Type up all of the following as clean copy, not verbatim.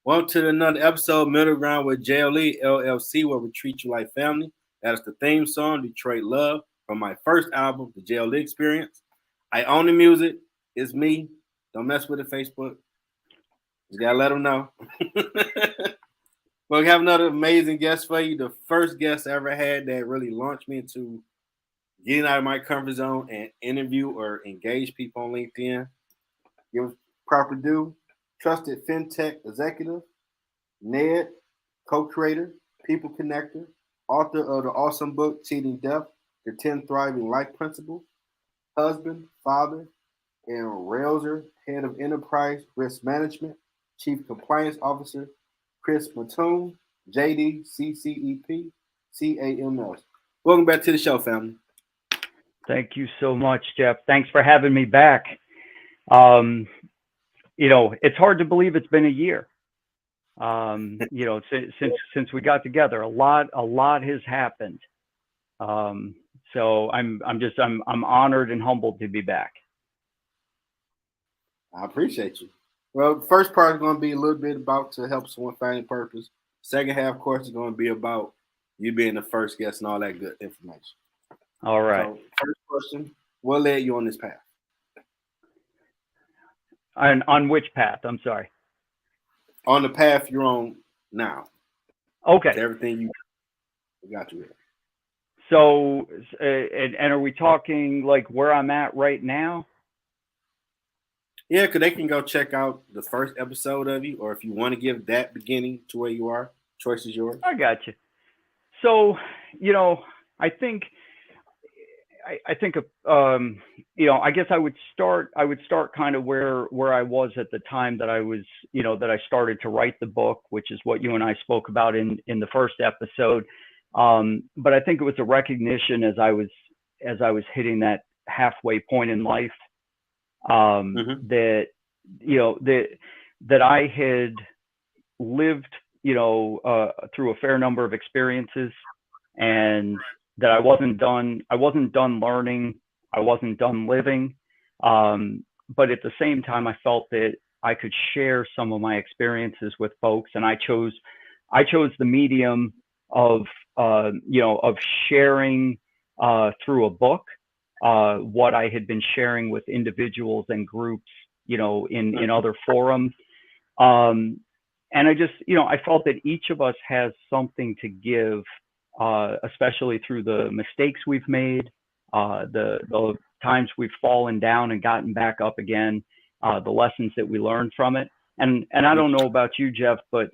Welcome to another episode, Middle Ground with JLE L.L.C, where we treat you like family. That is the theme song, Detroit Love, from my first album, The JLE Experience. I own the music. It's me. Don't mess with it, Facebook. Just gotta let them know. We'll have another amazing guest for you. The first guest I ever had that really launched me into getting out of my comfort zone and interview or engage people on LinkedIn. Give proper due. Trusted Fintech executive, Ned, co-creator, people connector, author of the awesome book Cheating Death, The 10 Thriving Life Principles, husband, father, and Railsr, head of enterprise risk management, chief compliance officer, Cris Mattoon, JD, CCEP, CAMS. Welcome back to the show, family. Thank you so much, Jeff. Thanks for having me back. It's hard to believe it's been a year. Since we got together, a lot has happened. So I'm honored and humbled to be back. I appreciate you. Well, the first part is going to be a little bit about to help someone find purpose. Second half, of course, is going to be about you being the first guest and all that good information. All right. So, first question, what led you on this path? On which path? I'm sorry. On the path you're on now. Okay. Everything you got you here. So, and are we talking like where I'm at right now? Yeah, because they can go check out the first episode of you, or if you want to give that beginning to where you are, choice is yours. I got you. So, I think, I guess I would start kind of where I was at the time that I was, that I started to write the book, which is what you and I spoke about in the first episode. But I think it was a recognition as I was hitting that halfway point in life, that I had lived, through a fair number of experiences, and that I wasn't done learning. I wasn't done living. But at the same time, I felt that I could share some of my experiences with folks. And I chose the medium of sharing through a book, what I had been sharing with individuals and groups, in other forums. And I just, I felt that each of us has something to give, especially through the mistakes we've made, the times we've fallen down and gotten back up again, the lessons that we learned from it. And I don't know about you, Jeff, but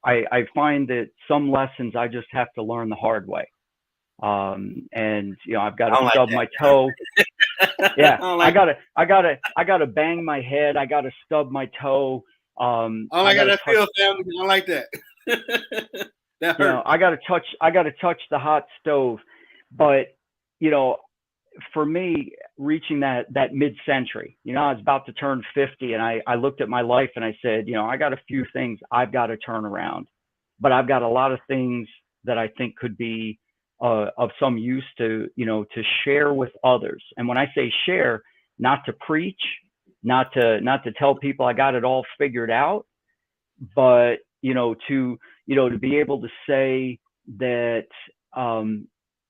I find that some lessons I just have to learn the hard way. And I've got to stub my toe. Yeah, I gotta bang my head. I gotta stub my toe. I gotta feel family. I like that. That hurt. I gotta touch the hot stove. But for me, reaching that mid-century, I was about to turn 50, and I looked at my life and I said, I got a few things I've got to turn around, but I've got a lot of things that I think could be of some use to share with others. And when I say share, not to preach, not to tell people I got it all figured out, but to be able to say that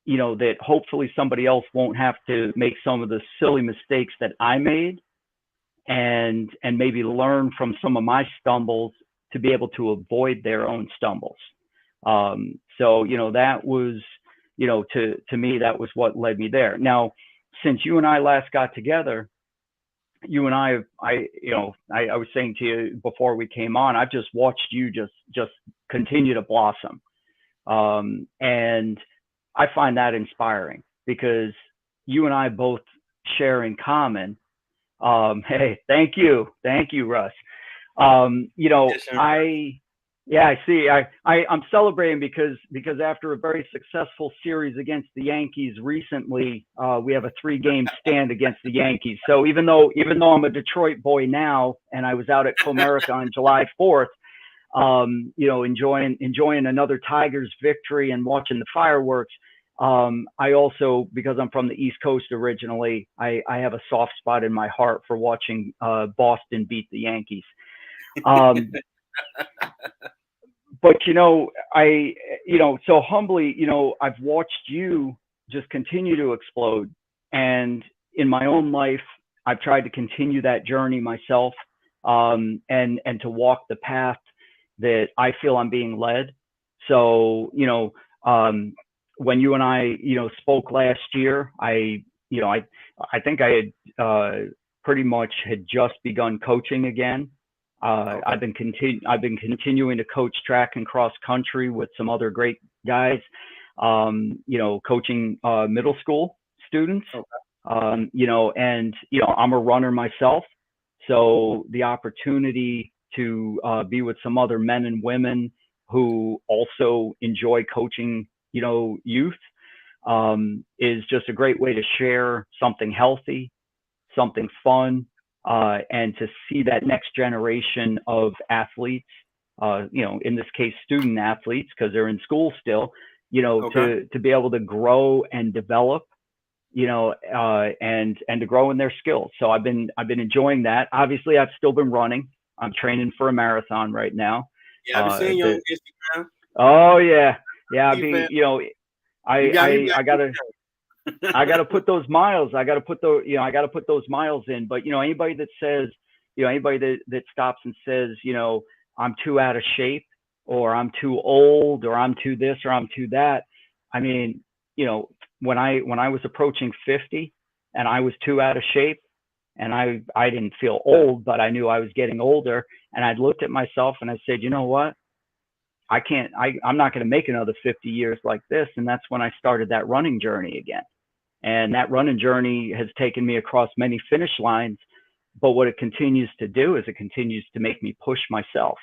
that hopefully somebody else won't have to make some of the silly mistakes that I made, and maybe learn from some of my stumbles to be able to avoid their own stumbles. So that was, to me, that was what led me there. Now, since you and I last got together, you and I was saying to you before we came on, I've just watched you just continue to blossom. And I find that inspiring because you and I both share in common. Hey, thank you, Russ. Yes, I see. I'm celebrating because after a very successful series against the Yankees recently, we have a 3-game stand against the Yankees. So even though I'm a Detroit boy now, and I was out at Comerica on July 4th, enjoying another Tigers victory and watching the fireworks. I also, because I'm from the East Coast originally, I have a soft spot in my heart for watching Boston beat the Yankees. But so humbly, I've watched you just continue to explode. And in my own life, I've tried to continue that journey myself, and to walk the path that I feel I'm being led. So, when you and I, spoke last year, I think I had pretty much had just begun coaching again. Okay. I've been continuing to coach track and cross country with some other great guys. Coaching middle school students. Okay. And I'm a runner myself, so the opportunity to be with some other men and women who also enjoy coaching, youth, is just a great way to share something healthy, something fun, and to see that next generation of athletes, in this case, student athletes, because they're in school still, Okay. to be able to grow and develop, and to grow in their skills. So I've been enjoying that. Obviously, I've still been running. I'm training for a marathon right now. Yeah, I've been seeing you on Instagram. Oh yeah, yeah. Hey, fam, I gotta you I got got to put those miles. I got to put I got to put those miles in. But anybody that says, anybody that stops and says, I'm too out of shape, or I'm too old, or I'm too this, or I'm too that. I mean, when I was approaching 50 and I was too out of shape, and I didn't feel old, but I knew I was getting older, and I looked at myself and I said, you know what? I'm not going to make another 50 years like this. And that's when I started that running journey again. And that running journey has taken me across many finish lines. But what it continues to do is it continues to make me push myself.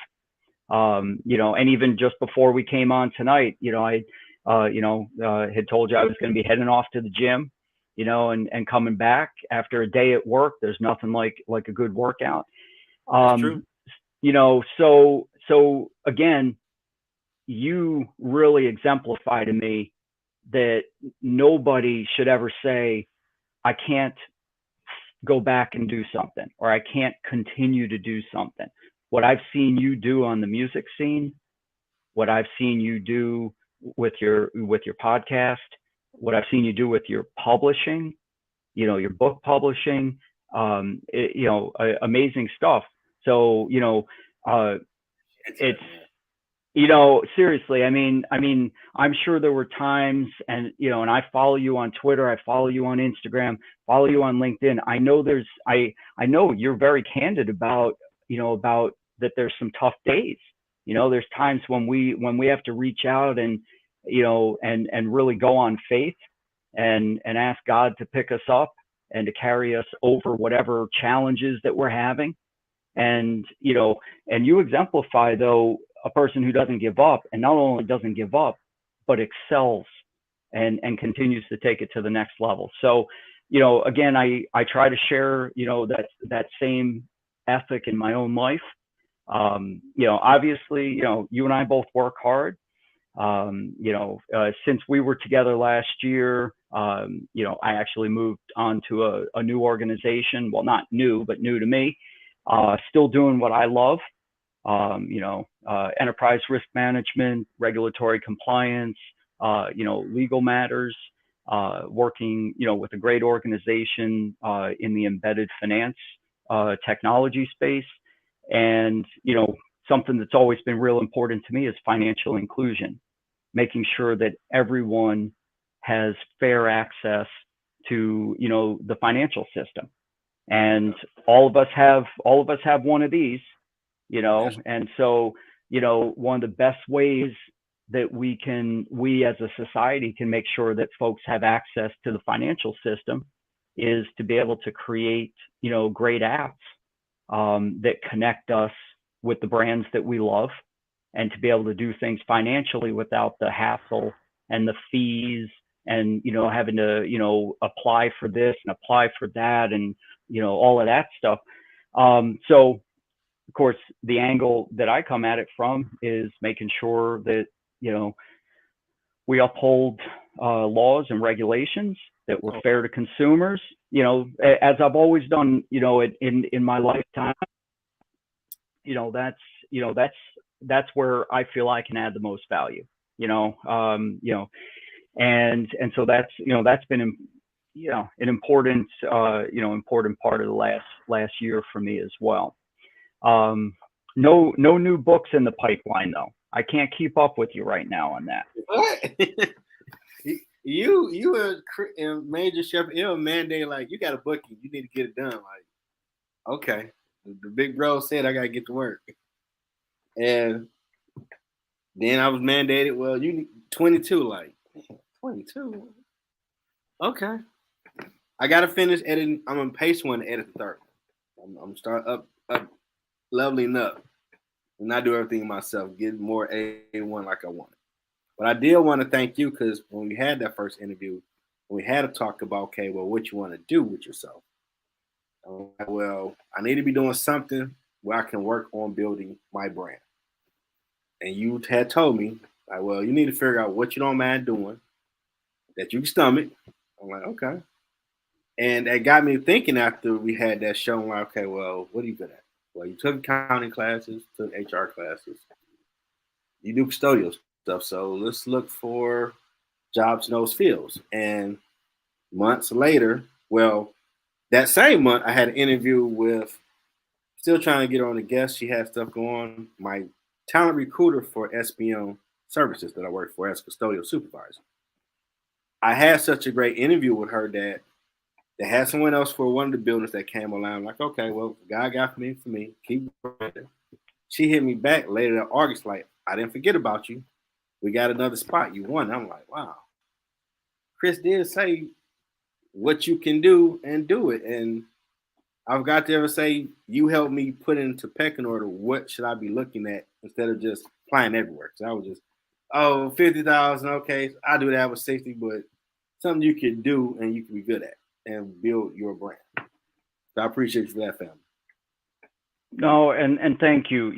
And even just before we came on tonight, I had told you I was going to be heading off to the gym, and coming back after a day at work. There's nothing like a good workout. That's true. So again, you really exemplify to me that nobody should ever say, I can't go back and do something, or I can't continue to do something. What I've seen you do on the music scene, what I've seen you do with your podcast, what I've seen you do with your publishing, your book publishing, amazing stuff. So, it's, seriously, I'm sure there were times, and and I follow you on Twitter, I follow you on Instagram, follow you on LinkedIn. I know you're very candid about, about that there's some tough days. There's times when we have to reach out and, and really go on faith and ask God to pick us up and to carry us over whatever challenges that we're having. And, and you exemplify, though, a person who doesn't give up, and not only doesn't give up, but excels and continues to take it to the next level. So, again, I try to share, that same ethic in my own life. Obviously, you and I both work hard. Since we were together last year, I actually moved on to a new organization. Well, not new, but new to me. Still doing what I love. Enterprise risk management, regulatory compliance, legal matters, working, with a great organization in the embedded finance technology space. And, something that's always been real important to me is financial inclusion, making sure that everyone has fair access to, the financial system. And all of us have one of these, and so, one of the best ways that we as a society can make sure that folks have access to the financial system is to be able to create, great apps that connect us with the brands that we love, and to be able to do things financially without the hassle and the fees and, having to, apply for this and apply for that and, all of that stuff. So, of course, the angle that I come at it from is making sure that, we uphold laws and regulations, that we're fair to consumers, as I've always done, in my lifetime. that's where I feel I can add the most value, and so that's been, an important, important part of the last year for me as well. No new books in the pipeline though. I can't keep up with you right now on that. What? you a major chef, it'll mandate like you got a booking, you need to get it done. Like, okay, the big bro said I gotta get to work, and then I was mandated. Well, you 22, like 22. Okay, I gotta finish editing. I'm on pace one to edit the third one. I'm starting up leveling up, and I do everything myself, get more A1 like I want. But I did want to thank you because when we had that first interview, we had to talk about, okay, well, what you want to do with yourself. Like, well, I need to be doing something where I can work on building my brand. And you had told me, like, well, you need to figure out what you don't mind doing that you can stomach. I'm like, okay. And that got me thinking after we had that show, I'm like, okay, well, what are you good at? Well, you took accounting classes, took HR classes. You do custodial stuff. So let's look for jobs in those fields. And months later, well, that same month, I had an interview with, still trying to get on a guest. She had stuff going. My talent recruiter for SBM services that I work for as custodial supervisor. I had such a great interview with her that they had someone else for one of the buildings that came along. I'm like, okay, well, God got for me, keep going. She hit me back later in August, like, I didn't forget about you. We got another spot. You won. I'm like, wow. Cris did say what you can do and do it. And I've got to ever say, you helped me put into pecking order what should I be looking at instead of just applying everywhere. So I was just, 50,000, okay, I do that with 60, but something you can do and you can be good at and build your brand. So I appreciate you for that, family. No, and thank you.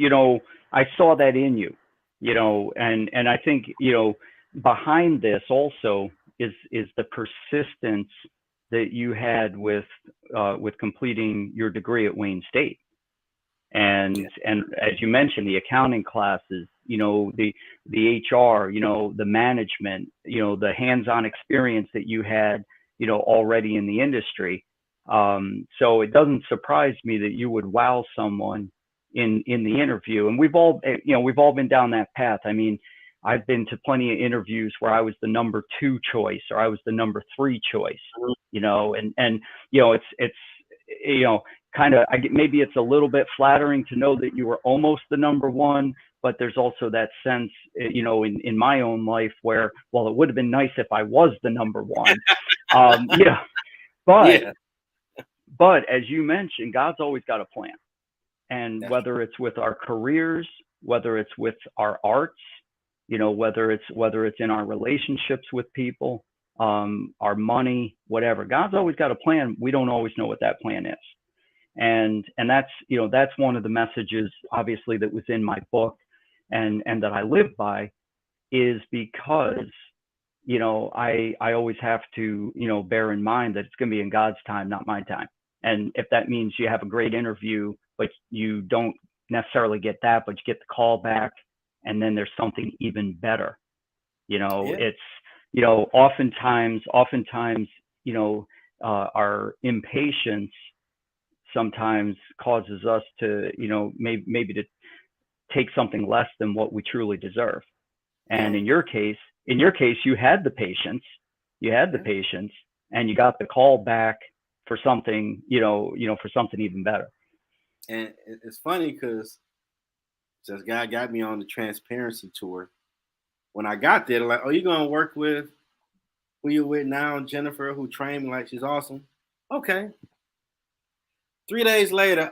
I saw that in you, and I think, behind this also is the persistence that you had with completing your degree at Wayne State. And as you mentioned, the accounting classes, the HR, the management, the hands-on experience that you had, already in the industry. So it doesn't surprise me that you would wow someone in the interview. And we've all been down that path. I mean, I've been to plenty of interviews where I was the number 2 choice or I was the number 3 choice, and it's kind of, maybe it's a little bit flattering to know that you were almost the number 1, but there's also that sense, in my own life where, well, it would have been nice if I was the number 1, but as you mentioned, God's always got a plan. And whether it's with our careers, whether it's with our arts, whether it's in our relationships with people, our money, whatever, God's always got a plan. We don't always know what that plan is. And that's one of the messages, obviously, that was in my book and that I live by, is because, I always have to, bear in mind that it's going to be in God's time, not my time. And if that means you have a great interview, but you don't necessarily get that, but you get the call back, and then there's something even better, it's, oftentimes, our impatience sometimes causes us to, maybe to take something less than what we truly deserve. And in your case, you had the patience, and you got the call back for something, for something even better. And it's funny because this guy got me on the transparency tour. When I got there, they're like, "Oh, you're gonna work with who you with now, Jennifer, who trained me like she's awesome." Okay. 3 days later,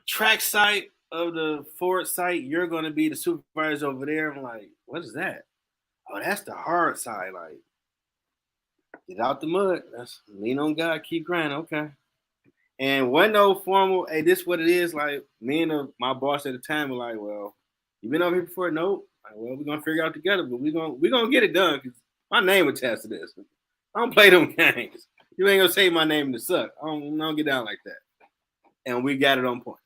track site of the Ford site, you're gonna be the supervisor over there. I'm like, what is that? Oh, that's the hard side. Like, get out the mud. That's lean on God, keep grinding. Okay. And wasn't no formal, hey, this what it is. Like, me and my boss at the time were like, well, you been over here before? Nope. Like, well, we're gonna figure it out together, but we're gonna get it done because my name attached to this. I don't play them games. You ain't gonna say my name to suck. I don't get down like that. And we got it on point.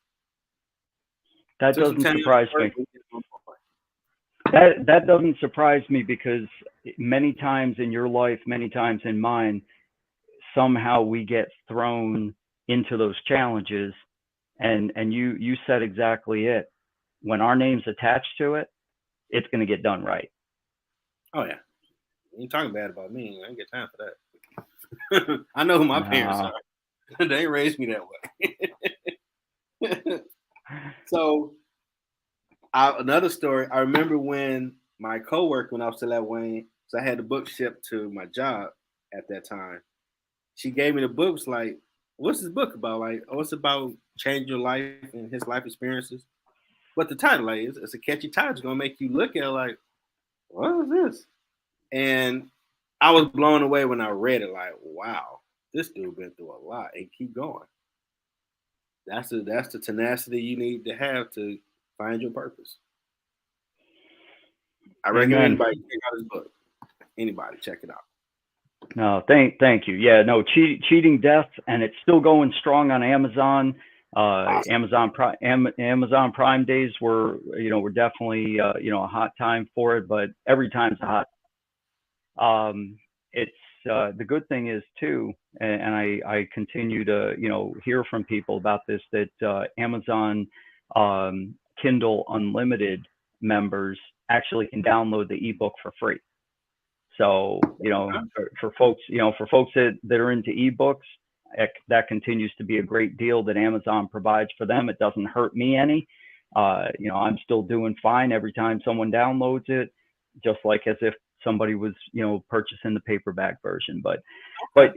That Took some doesn't time at surprise work, me. but it's on point. That doesn't surprise me because many times in your life, many times in mine, somehow we get thrown into those challenges, and you said exactly it. When our name's attached to it, it's going to get done right. Oh yeah, you ain't talking bad about me. I ain't got time for that. I know who my parents Uh, are. They ain't raised me that way. So another story. I remember when my coworker, when I was still at Wayne, so I had the book shipped to my job at that time. She gave me the books. Like, what's this book about? Like, oh, it's about changing your life and his life experiences. But the title, like, it's a catchy title. It's gonna make you look at it like, what is this? And I was blown away when I read it. Like, wow, this dude been through a lot and keep going. That's the tenacity you need to have to find your purpose. I recommend amen. anybody check out his book. Anybody check it out. No, thank you. Yeah, no, cheating death, and it's still going strong on Amazon. Awesome. Amazon Prime days were definitely a hot time for it, but every time's a hot. It's the good thing is too, and I continue to hear from people about this, that Amazon Kindle Unlimited members actually can download the ebook for free. So, for folks, that are into ebooks, that continues to be a great deal that Amazon provides for them. It doesn't hurt me any. I'm still doing fine every time someone downloads it, just like as if somebody was, purchasing the paperback version. But Okay.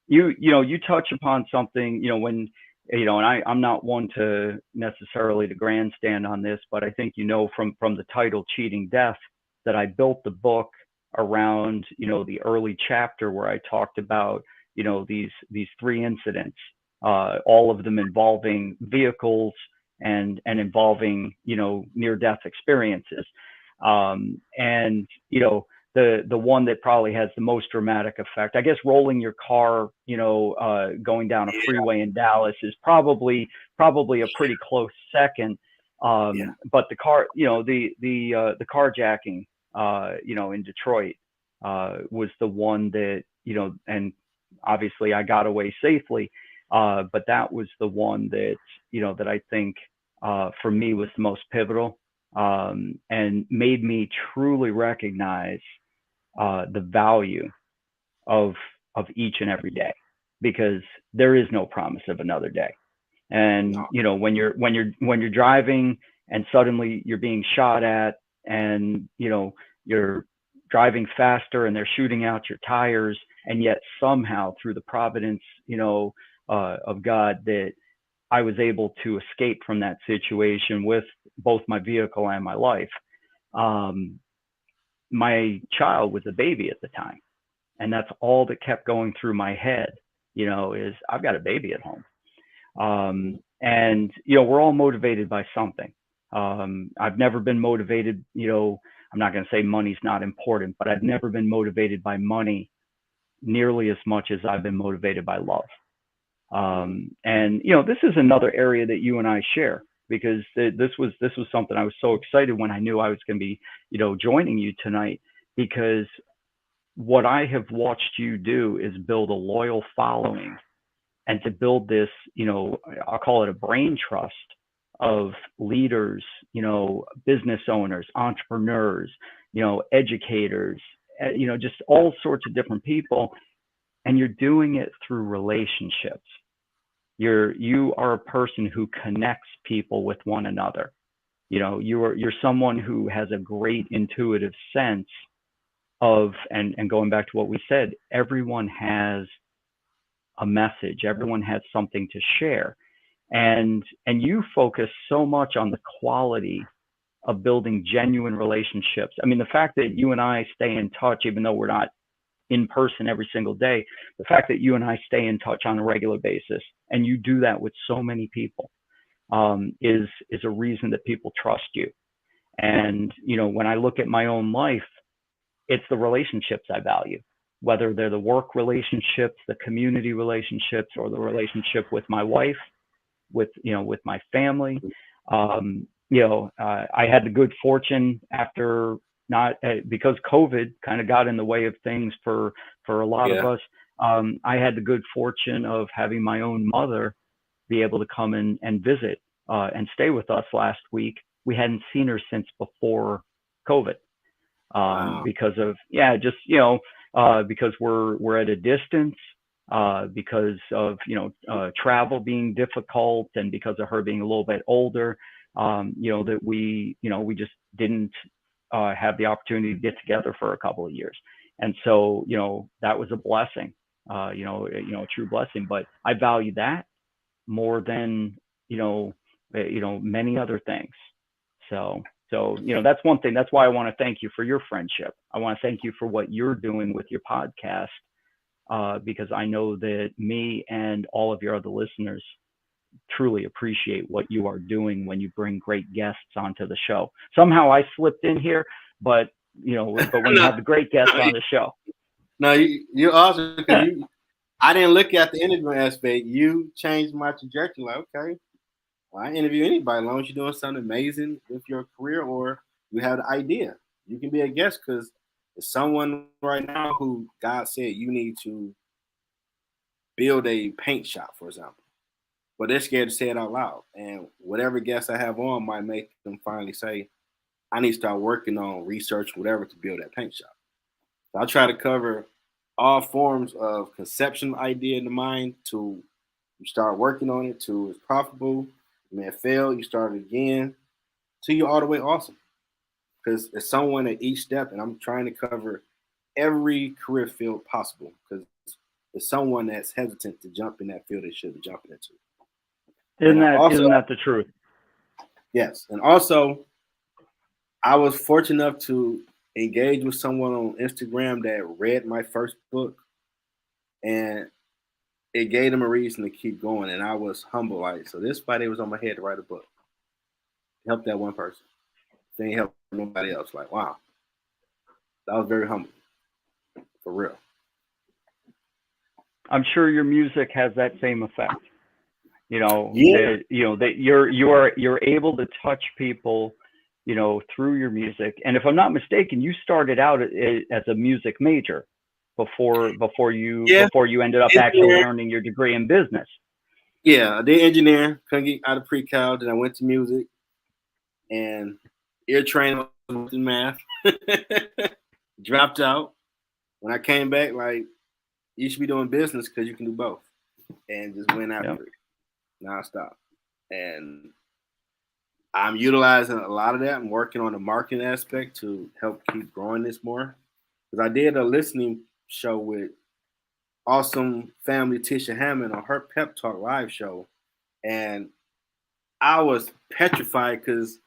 you touch upon something, when, and I'm not one to necessarily to grandstand on this, but I think, from the title Cheating Death, that I built the book around the early chapter where I talked about these three incidents, all of them involving vehicles and involving near death experiences, and the one that probably has the most dramatic effect, I guess, rolling your car going down a Yeah. freeway in Dallas is probably a pretty close second. Yeah. But the car, the carjacking, in Detroit, was the one that, and obviously I got away safely. But that was the one that, that I think, for me was the most pivotal, and made me truly recognize, the value of, each and every day, because there is no promise of another day. And No. when you're driving and suddenly you're being shot at, and you're driving faster and they're shooting out your tires, and yet somehow through the providence of God, that I was able to escape from that situation with both my vehicle and my life. Um, my child was a baby at the time, and that's all that kept going through my head, is I've got a baby at home. And we're all motivated by something. I've never been motivated, I'm not going to say money's not important, but I've never been motivated by money nearly as much as I've been motivated by love. And this is another area that you and I share, because this was something I was so excited when I knew I was going to be, joining you tonight, because what I have watched you do is build a loyal following, and to build this, I'll call it a brain trust of leaders, business owners, entrepreneurs, educators, just all sorts of different people. And you're doing it through relationships. You are a person who connects people with one another. You're someone who has a great intuitive sense of, and going back to what we said, everyone has a message, everyone has something to share. And you focus so much on the quality of building genuine relationships. I mean, the fact that you and I stay in touch, even though we're not in person every single day, the fact that you and I stay in touch on a regular basis, and you do that with so many people, is a reason that people trust you. And when I look at my own life, it's the relationships I value, whether they're the work relationships, the community relationships, or the relationship with my wife, with my family. I had the good fortune after not because COVID kind of got in the way of things for a lot of Yeah. us. I had the good fortune of having my own mother be able to come in and visit and stay with us last week. We hadn't seen her since before COVID Wow. because of because we're at a distance, because of travel being difficult, and because of her being a little bit older. That we just didn't have the opportunity to get together for a couple of years, and so that was a blessing, a true blessing. But I value that more than many other things. So that's one thing. That's why I want to thank you for your friendship. I want to thank you for what you're doing with your podcast, because I know that me and all of your other listeners truly appreciate what you are doing when you bring great guests onto the show. Somehow I slipped in here, but when you have the great guests on the show. No, you're awesome because I didn't look at the interview aspect. You changed my trajectory. Like, okay, well, I interview anybody as long as you're doing something amazing with your career or you have the idea. You can be a guest because there's someone right now who God said you need to build a paint shop, for example. But they're scared to say it out loud. And whatever guest I have on might make them finally say, I need to start working on research, whatever, to build that paint shop. So I try to cover all forms of conception idea in the mind to you start working on it to it's profitable. You may fail, you start it again till you're all the way awesome. Because it's someone at each step, and I'm trying to cover every career field possible because it's someone that's hesitant to jump in that field they should be jumping into. Isn't that the truth? Yes. And also, I was fortunate enough to engage with someone on Instagram that read my first book, and it gave them a reason to keep going. And I was humble. Like, so this Friday was on my head to write a book. Help that one person. They ain't help nobody else. Like, wow. That was very humble. For real. I'm sure your music has that same effect. Yeah. That you're able to touch people, through your music. And if I'm not mistaken, you started out as a music major before you ended up actually earning your degree in business. Yeah, I did engineering, couldn't get out of pre-cal, then I went to music and ear training in math. Dropped out. When I came back, like, you should be doing business because you can do both. And just went after it nonstop. And I'm utilizing a lot of that. I'm working on the marketing aspect to help keep growing this more. Because I did a listening show with awesome family Tisha Hammond on her Pep Talk live show. And I was petrified because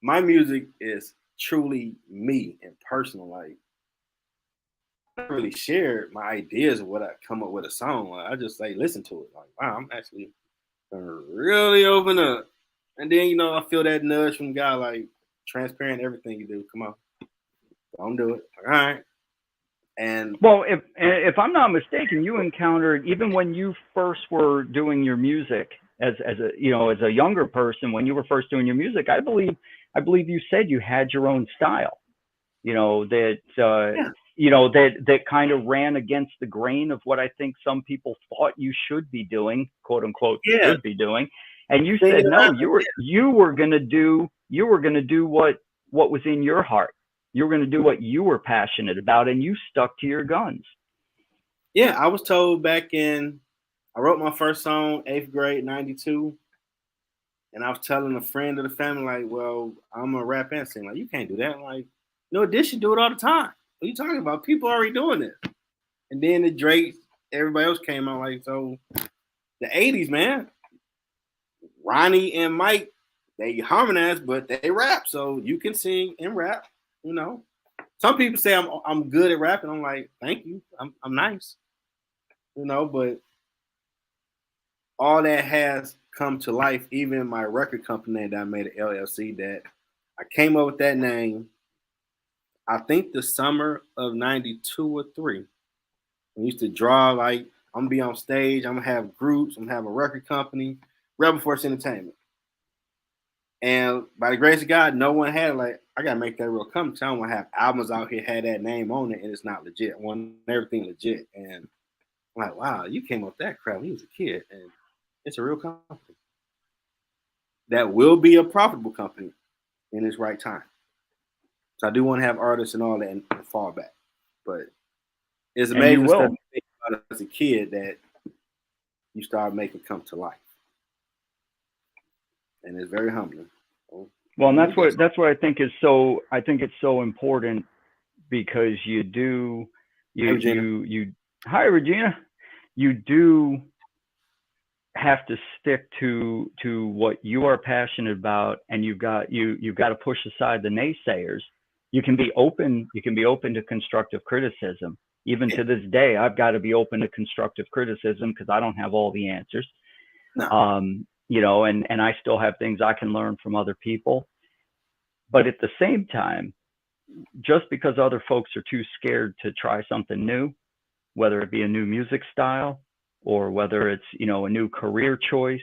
my music is truly me and personal. Like, I don't really share my ideas of what I come up with a song. Like, I just say, listen to it. Like, wow, I'm actually really open up. And then, I feel that nudge from God, like, transparent everything you do. Come on. Don't do it. All right. And well, if I'm not mistaken, you encountered, even when you first were doing your music as a younger person, when you were first doing your music, I believe you said you had your own style, that kind of ran against the grain of what I think some people thought you should be doing, quote unquote, should be doing. And you said, no, you were going to do what was in your heart. You were going to do what you were passionate about, and you stuck to your guns. Yeah, I was told I wrote my first song, 8th grade, 92. And I was telling a friend of the family, like, well, I'm a rap and sing. Like, you can't do that. Like, this should do it all the time. What are you talking about? People are already doing it. And then the Drake, everybody else came out like, so the 80s, man. Ronnie and Mike, they harmonize, but they rap. So you can sing and rap, Some people say I'm good at rapping. I'm like, thank you. I'm nice. But all that has come to life, even my record company that I made an LLC, that I came up with that name, I think the summer of 92 or 3. I used to draw, like, I'm going to be on stage. I'm going to have groups. I'm going to have a record company. Rebel Force Entertainment. And by the grace of God, no one had like, I gotta make that real company. I don't want to have albums out here had that name on it and it's not legit. I want everything legit. And I'm like, wow, you came up with that crap when you was a kid, and it's a real company that will be a profitable company in its right time. So I do want to have artists and all that and fall back. But it's And you amazing stuff will. you think about as a kid that you start making come to life. And it's very humbling. Well, and that's what I think is so. I think it's so important because Hey, Regina. you. Hi, Regina. You do have to stick to what you are passionate about, and you've got to push aside the naysayers. You can be open to constructive criticism. Even to this day, I've got to be open to constructive criticism because I don't have all the answers. No. You know, and I still have things I can learn from other people. But at the same time, just because other folks are too scared to try something new, whether it be a new music style or whether it's, you know, a new career choice,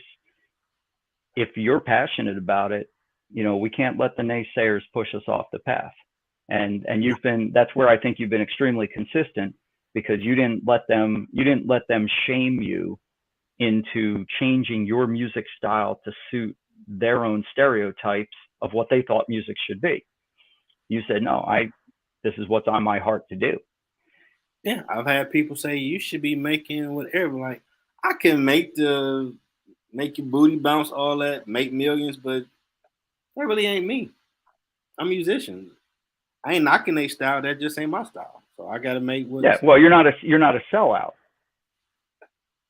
if you're passionate about it, you know, we can't let the naysayers push us off the path. And that's where I think you've been extremely consistent, because you didn't let them shame you into changing your music style to suit their own stereotypes of what they thought music should be. You said, no, this is what's on my heart to do. Yeah, I've had people say you should be making whatever. Like, I can make your booty bounce, all that, make millions, but that really ain't me. I'm a musician. I ain't knocking their style. That just ain't my style. So I got to make Yeah, what's, well, you're not a sellout.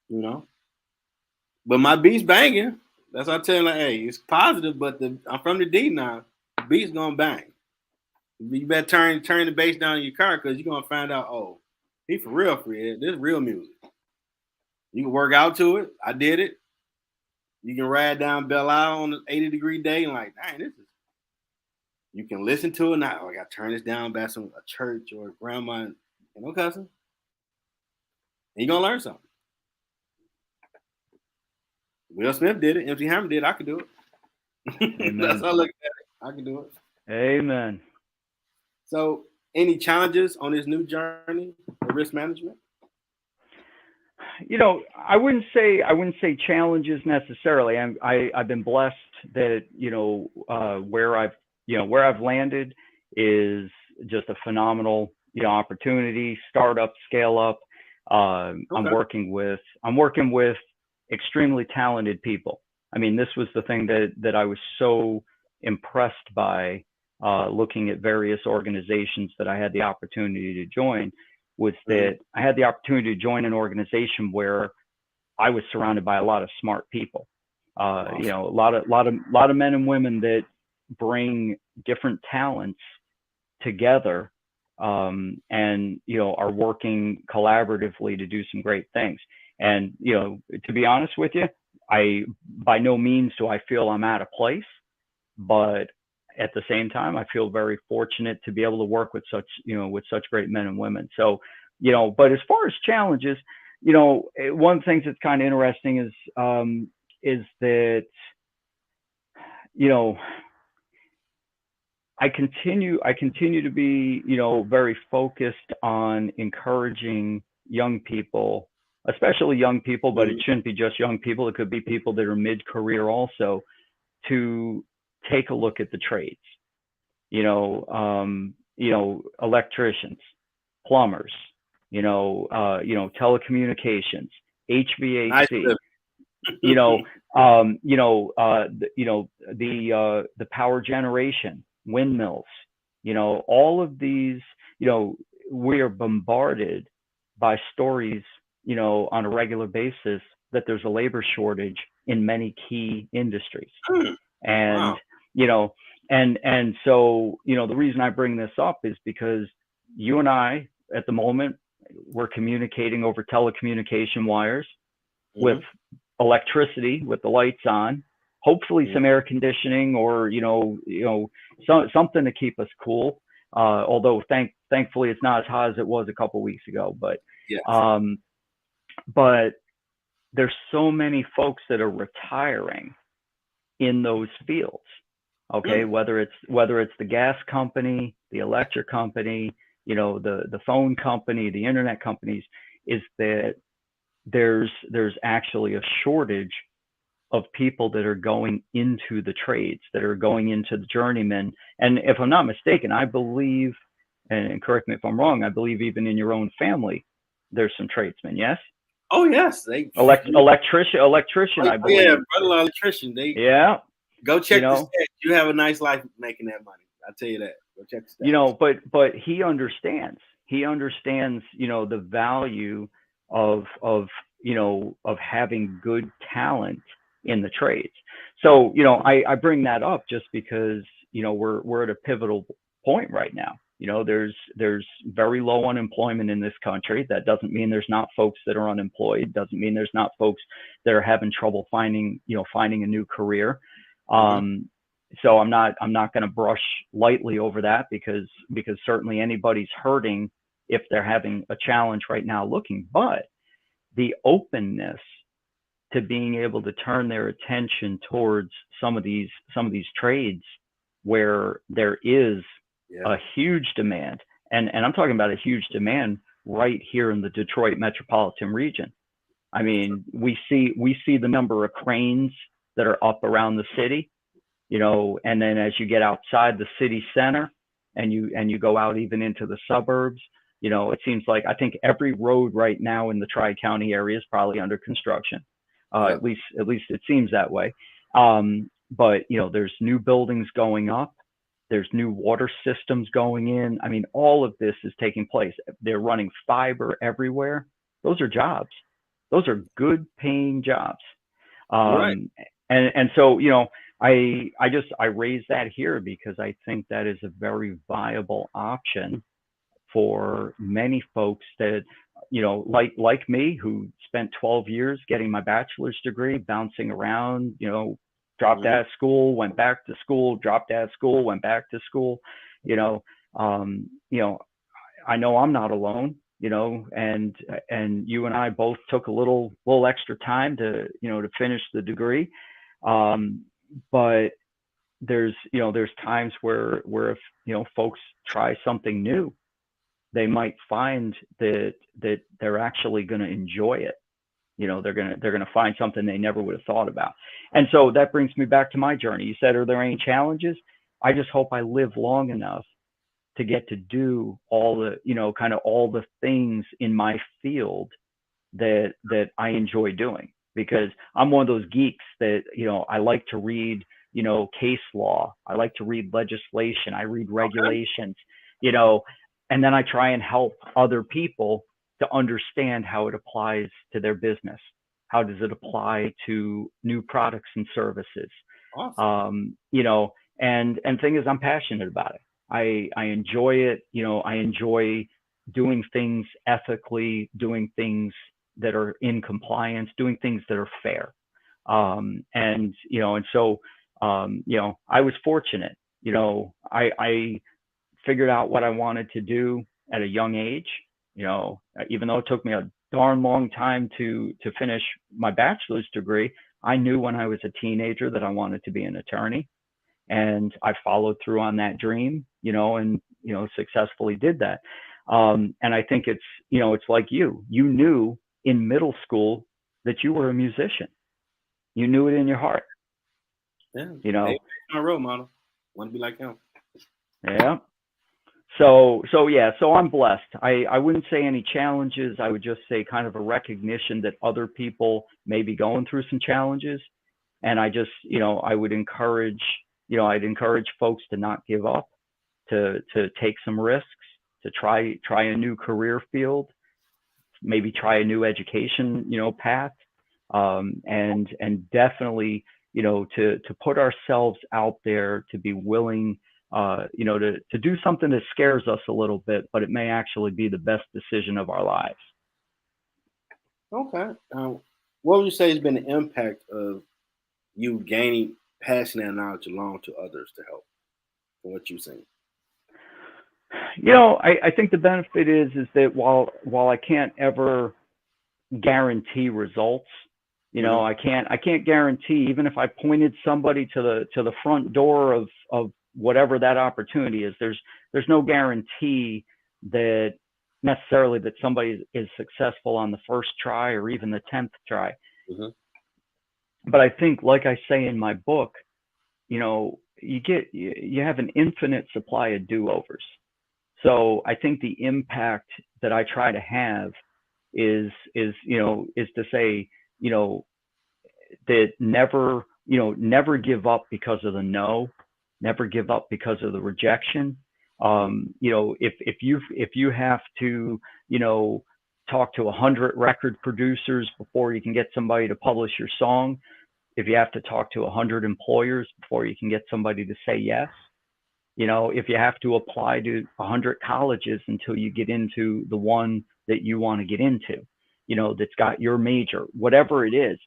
you know. But my beat's banging. That's what I tell them. Like, hey, it's positive, but I'm from the D now. The beat's gonna bang. You better turn the bass down in your car because you're gonna find out. Oh, he for real, Fred. This is real music. You can work out to it. I did it. You can ride down Belle Isle on an 80-degree day and like, dang, this is. You can listen to it now. Oh, I got to turn this down by a church or a grandma. And no cussing. And you're gonna learn something. Will Smith did it. MC Hammer did it. I could do it. That's how I look at it. I can do it. Amen. So, any challenges on this new journey of risk management? You know, I wouldn't say challenges necessarily. I've been blessed that, you know, where I've landed is just a phenomenal, you know, opportunity, startup, scale up. Okay. I'm working with extremely talented people. I mean, this was the thing that I was so impressed by, looking at various organizations that I had the opportunity to join, was that I had the opportunity to join an organization where I was surrounded by a lot of smart people. Awesome. You know, a lot of men and women that bring different talents together, and, you know, are working collaboratively to do some great things. And, you know, to be honest with you, by no means do I feel I'm out of place, but at the same time, I feel very fortunate to be able to work with such great men and women. So, you know, but as far as challenges, you know, one of the things that's kind of interesting is that, you know, I continue to be, you know, very focused on encouraging young people, especially young people, but it shouldn't be just young people. It could be people that are mid-career also, to take a look at the trades. You know, electricians, plumbers, telecommunications, HVAC, the power generation, windmills, you know, all of these, you know, we are bombarded by stories, you know, on a regular basis that there's a labor shortage in many key industries. And, wow. You know, and so, you know, the reason I bring this up is because you and I, at the moment, we're communicating over telecommunication wires, with electricity, with the lights on, hopefully some air conditioning, or, something to keep us cool. Although thankfully it's not as hot as it was a couple of weeks ago, but, yes. But there's so many folks that are retiring in those fields. Okay, whether it's the gas company, the electric company, the phone company, the internet companies, is that there's actually a shortage of people that are going into the trades, that are going into the journeyman. And if I'm not mistaken, I believe, and correct me if I'm wrong, I believe even in your own family, there's some tradesmen. Yes. Oh yes, Electrician, I believe. Yeah, brother electrician. Yeah. Go check the stats. You have a nice life making that money. I tell you that. Go check the stats. But he understands. He understands, the value of having good talent in the trades. So, I bring that up just because, we're at a pivotal point right now. There's very low unemployment in this country. That doesn't mean there's not folks that are unemployed. Doesn't mean there's not folks that are having trouble finding a new career. So I'm not going to brush lightly over that because certainly anybody's hurting if they're having a challenge right now looking. But the openness to being able to turn their attention towards some of these trades where there is a huge demand, and I'm talking about a huge demand right here in the Detroit metropolitan region. I mean, we see the number of cranes that are up around the city, and then as you get outside the city center and you go out even into the suburbs, it seems like I think every road right now in the Tri-County area is probably under construction. At least it seems that way. But there's new buildings going up. There's new water systems going in. I mean, all of this is taking place. They're running fiber everywhere. Those are jobs. Those are good paying jobs. Right. And so, I raise that here because I think that is a very viable option for many folks that, like me, who spent 12 years getting my bachelor's degree, bouncing around, dropped out of school, went back to school, dropped out of school, went back to school. I know I'm not alone, and you and I both took a little extra time to finish the degree. But there's times where if folks try something new, they might find that they're actually going to enjoy it. They're going to find something they never would have thought about. And so that brings me back to my journey. You said, are there any challenges? I just hope I live long enough to get to do all the, kind of all the things in my field that I enjoy doing, because I'm one of those geeks that, I like to read, case law. I like to read legislation. I read regulations, and then I try and help other people to understand how it applies to their business. How does it apply to new products and services? Awesome. And thing is, I'm passionate about it. I enjoy it. I enjoy doing things ethically, doing things that are in compliance, doing things that are fair. And so I was fortunate. I figured out what I wanted to do at a young age. Even though it took me a darn long time to finish my bachelor's degree, I knew when I was a teenager that I wanted to be an attorney, and I followed through on that dream, and successfully did that. And I think it's like you knew in middle school that you were a musician. You knew it in your heart. Yeah. Hey, my role model. Want to be like him. Yeah. So I'm blessed. I wouldn't say any challenges. I would just say kind of a recognition that other people may be going through some challenges. And I just, I would encourage, I'd encourage folks to not give up, to take some risks, to try a new career field, maybe try a new education, path, and definitely, to put ourselves out there, to be willing, to do something that scares us a little bit, but it may actually be the best decision of our lives. Okay. What would you say has been the impact of you gaining passion and knowledge along to others to help, from what you've seen? I think the benefit is that while I can't ever guarantee results, You know, I can't guarantee, even if I pointed somebody to the front door of whatever that opportunity is, there's no guarantee that necessarily that somebody is successful on the first try or even the 10th try. But I think, like I say in my book, you know, you have an infinite supply of do-overs. So I think the impact that I try to have is to say, you know, that never give up because of the no, never give up because of the rejection. You know, if you have to, you know, talk to 100 record producers before you can get somebody to publish your song, if you have to talk to 100 employers before you can get somebody to say yes, you know, if you have to apply to 100 colleges until you get into the one that you want to get into, you know, that's got your major, whatever it is,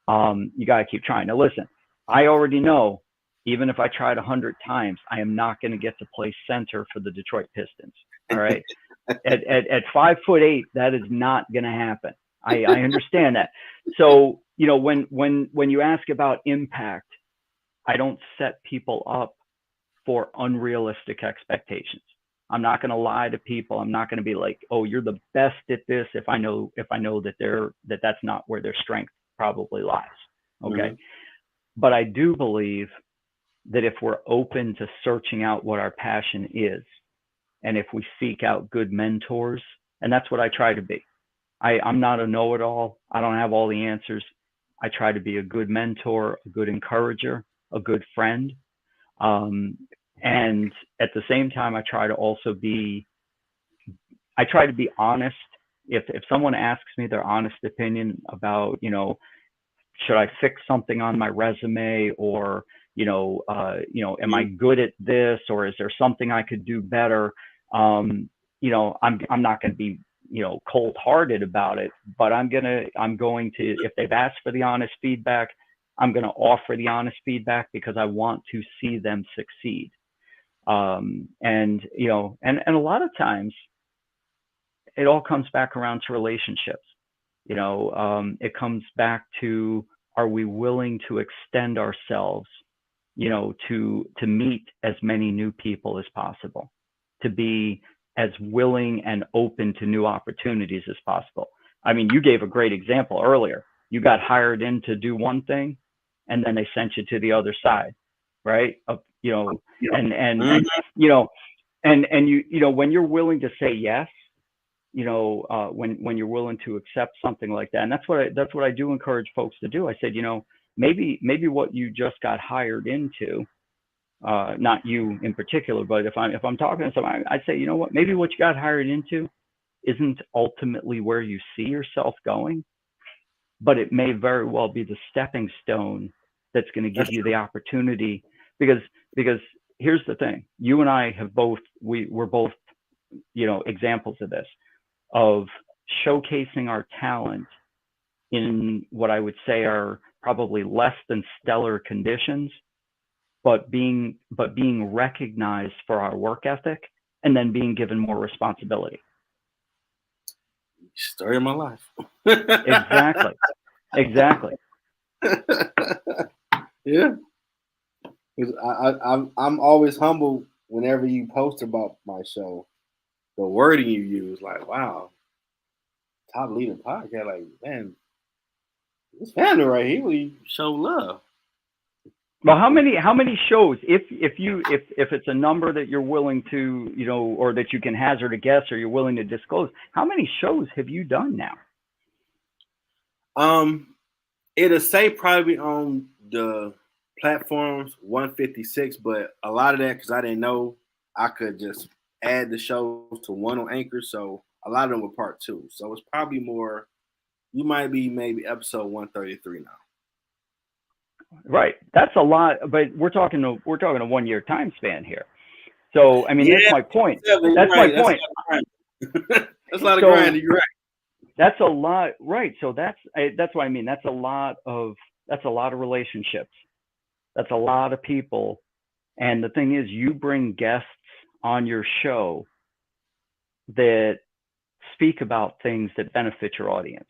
you got to keep trying. Now, listen, I already know, even if I tried 100 times, I am not going to get to play center for the Detroit Pistons. All right. At 5'8", that is not going to happen. I understand that. So, you know, when you ask about impact, I don't set people up for unrealistic expectations. I'm not going to lie to people. I'm not going to be like, oh, you're the best at this, if I know that that's not where their strength probably lies. Okay. But I do believe that if we're open to searching out what our passion is, and if we seek out good mentors, and that's what I try to be. I'm not a know-it-all. I don't have all the answers. I try to be a good mentor, a good encourager, a good friend. And at the same time, I try to be honest. If someone asks me their honest opinion about, you know, should I fix something on my resume, or, am I good at this, or is there something I could do better? I'm not going to be, cold-hearted about it, but I'm going to, if they've asked for the honest feedback, I'm going to offer the honest feedback because I want to see them succeed. And a lot of times it all comes back around to relationships. It comes back to, are we willing to extend ourselves, to meet as many new people as possible, to be as willing and open to new opportunities as possible. I mean, you gave a great example earlier. You got hired in to do one thing, and then they sent you to the other side, right? And when you're willing to say yes, when you're willing to accept something like that, and that's what I do encourage folks to do. I said, maybe what you just got hired into, not you in particular, but if I'm talking to someone, I'd say, maybe what you got hired into isn't ultimately where you see yourself going, but it may very well be the stepping stone that's going to give you the opportunity. Because here's the thing, you and I have we're both, examples of this, of showcasing our talent in what I would say are probably less than stellar conditions, but being recognized for our work ethic, and then being given more responsibility. Story of my life. Exactly. Yeah. I'm always humbled whenever you post about my show. The wording you use, like, wow, top leader podcast, like, man, this family right here, we show love. Well, how many shows, if it's a number that you're willing to, or that you can hazard a guess, or you're willing to disclose, how many shows have you done now? It'll say probably on the platforms 156, but a lot of that, because I didn't know I could just add the shows to one on Anchor, so a lot of them were part 2. So it's probably more. You might be maybe episode 133 now. Right, that's a lot, but we're talking a 1 year time span here. So I mean, that's my point. That's my point. That's a lot of grinding. You're right. That's a lot, right? So that's what I mean. That's a lot of relationships. That's a lot of people. And the thing is, you bring guests on your show that speak about things that benefit your audience.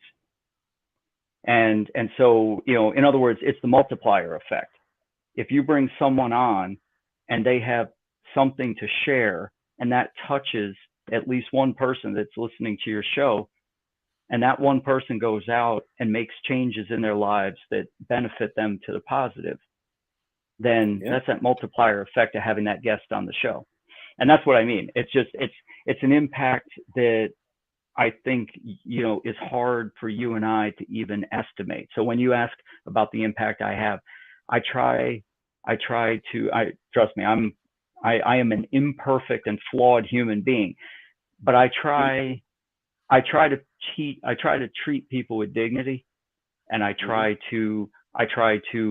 And so, in other words, it's the multiplier effect. If you bring someone on and they have something to share, and that touches at least one person that's listening to your show, and that one person goes out and makes changes in their lives that benefit them to the positive, then that's that multiplier effect of having that guest on the show. And that's what I mean. It's an impact that I think, is hard for you and I to even estimate. So when you ask about the impact I have, I trust me, I am an imperfect and flawed human being, but I try to treat people with dignity, and I try to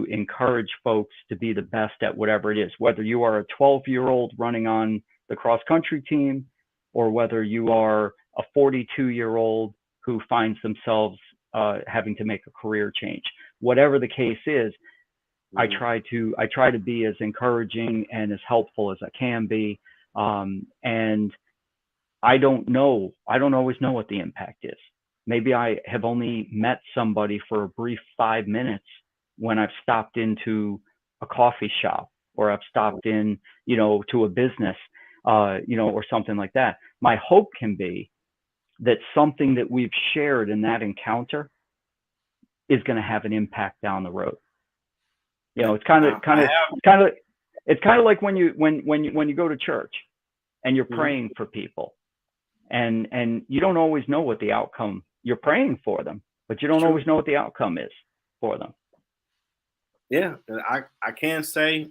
encourage folks to be the best at whatever it is, whether you are a 12-year-old running on the cross country team, or whether you are a 42-year-old who finds themselves having to make a career change. Whatever the case is, I try to be as encouraging and as helpful as I can be. And I don't always know what the impact is. Maybe I have only met somebody for a brief 5 minutes when I've stopped into a coffee shop, or I've stopped in, to a business, or something like that. My hope can be that something that we've shared in that encounter is going to have an impact down the road. It's kind of like when you go to church and you're praying for people, and you don't always know what the outcome. You're praying for them, but you don't always know what the outcome is for them. Yeah, I can't say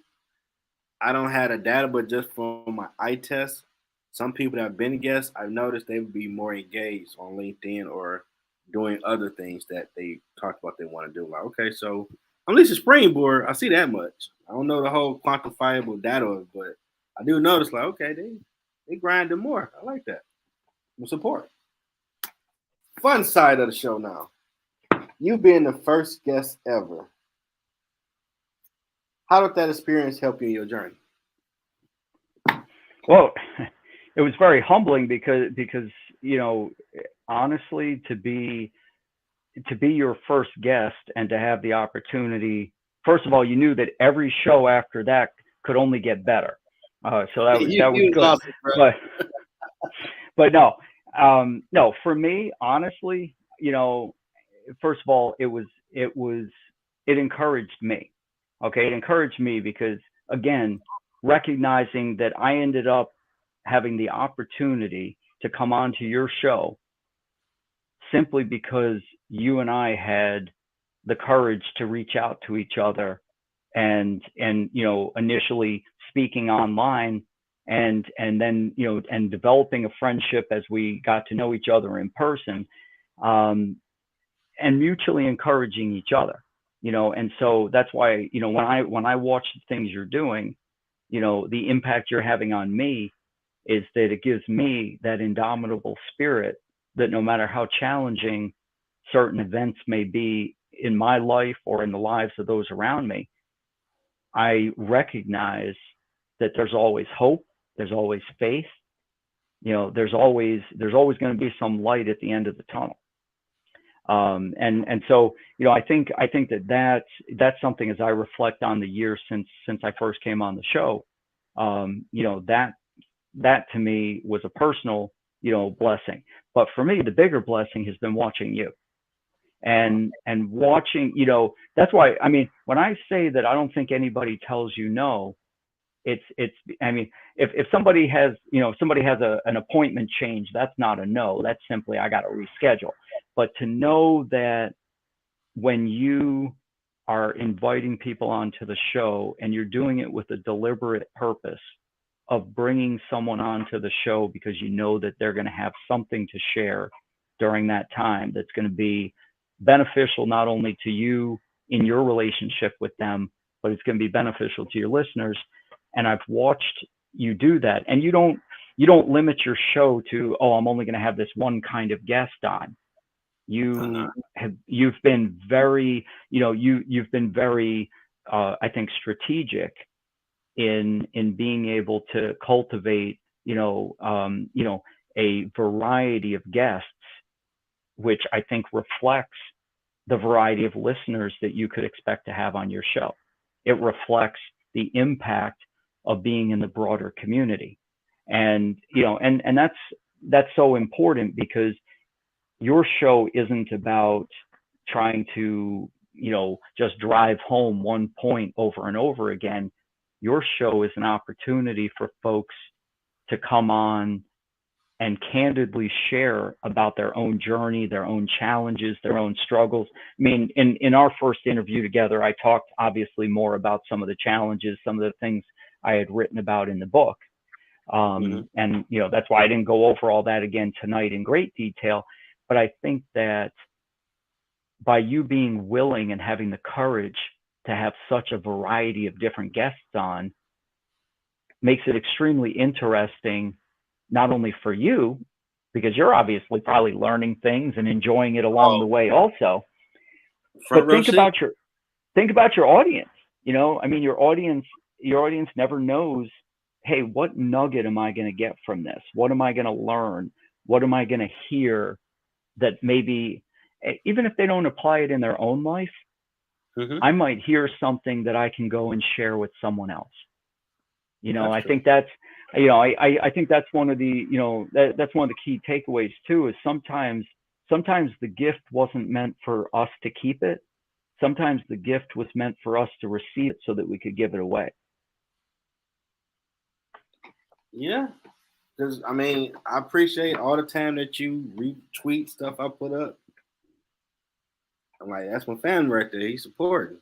I don't have the data, but just from my eye test, some people that have been guests, I've noticed they would be more engaged on LinkedIn or doing other things that they talk about they want to do. Like, okay, so I'm at least a springboard. I see that much. I don't know the whole quantifiable data, but I do notice, like, okay, they grinding more. I like that. I'm support. Fun side of the show now. You being the first guest ever. How did that experience help you in your journey? Well, it was very humbling because honestly, to be your first guest and to have the opportunity. First of all, you knew that every show after that could only get better. So that was good. Awesome, but no, for me, honestly, first of all, it encouraged me. Okay. It encouraged me because, again, recognizing that I ended up having the opportunity to come onto your show simply because you and I had the courage to reach out to each other, and initially speaking online, and then and developing a friendship as we got to know each other in person, and mutually encouraging each other, and so that's why, when I watch the things you're doing, the impact you're having on me is that it gives me that indomitable spirit that no matter how challenging certain events may be in my life or in the lives of those around me, I recognize that there's always hope, there's always faith, there's always going to be some light at the end of the tunnel. And so, I think that's something, as I reflect on the year since I first came on the show, that to me was a personal, blessing. But for me, the bigger blessing has been watching you, and watching, that's why, I mean, when I say that I don't think anybody tells you no, I mean, if somebody has, an appointment change, that's not a no. That's simply, I got to reschedule. But to know that when you are inviting people onto the show and you're doing it with a deliberate purpose of bringing someone onto the show because you know that they're going to have something to share during that time that's going to be beneficial not only to you in your relationship with them, but it's going to be beneficial to your listeners. And I've watched you do that. And you don't limit your show to, oh, I'm only going to have this one kind of guest on. You've been very, you've been very, I think, strategic in being able to cultivate, a variety of guests, which I think reflects the variety of listeners that you could expect to have on your show. It reflects the impact of being in the broader community. And, and that's so important, because your show isn't about trying to, just drive home one point over and over again. Your show is an opportunity for folks to come on and candidly share about their own journey, their own challenges, their own struggles. I mean, in our first interview together, I talked obviously more about some of the challenges, some of the things I had written about in the book. And, that's why I didn't go over all that again tonight in great detail. But I think that by you being willing and having the courage to have such a variety of different guests on, makes it extremely interesting, not only for you, because you're obviously probably learning things and enjoying it along the way also, but think about your audience. I mean, your audience never knows, hey, what nugget am I going to get from this? What am I going to learn? What am I going to hear that maybe, even if they don't apply it in their own life, I might hear something that I can go and share with someone else. I think that's, I think that's one of the, that's one of the key takeaways too, is sometimes the gift wasn't meant for us to keep it. Sometimes the gift was meant for us to receive it so that we could give it away. Yeah. Because, I mean, I appreciate all the time that you retweet stuff I put up. I'm like, that's my fan right there. He's supporting.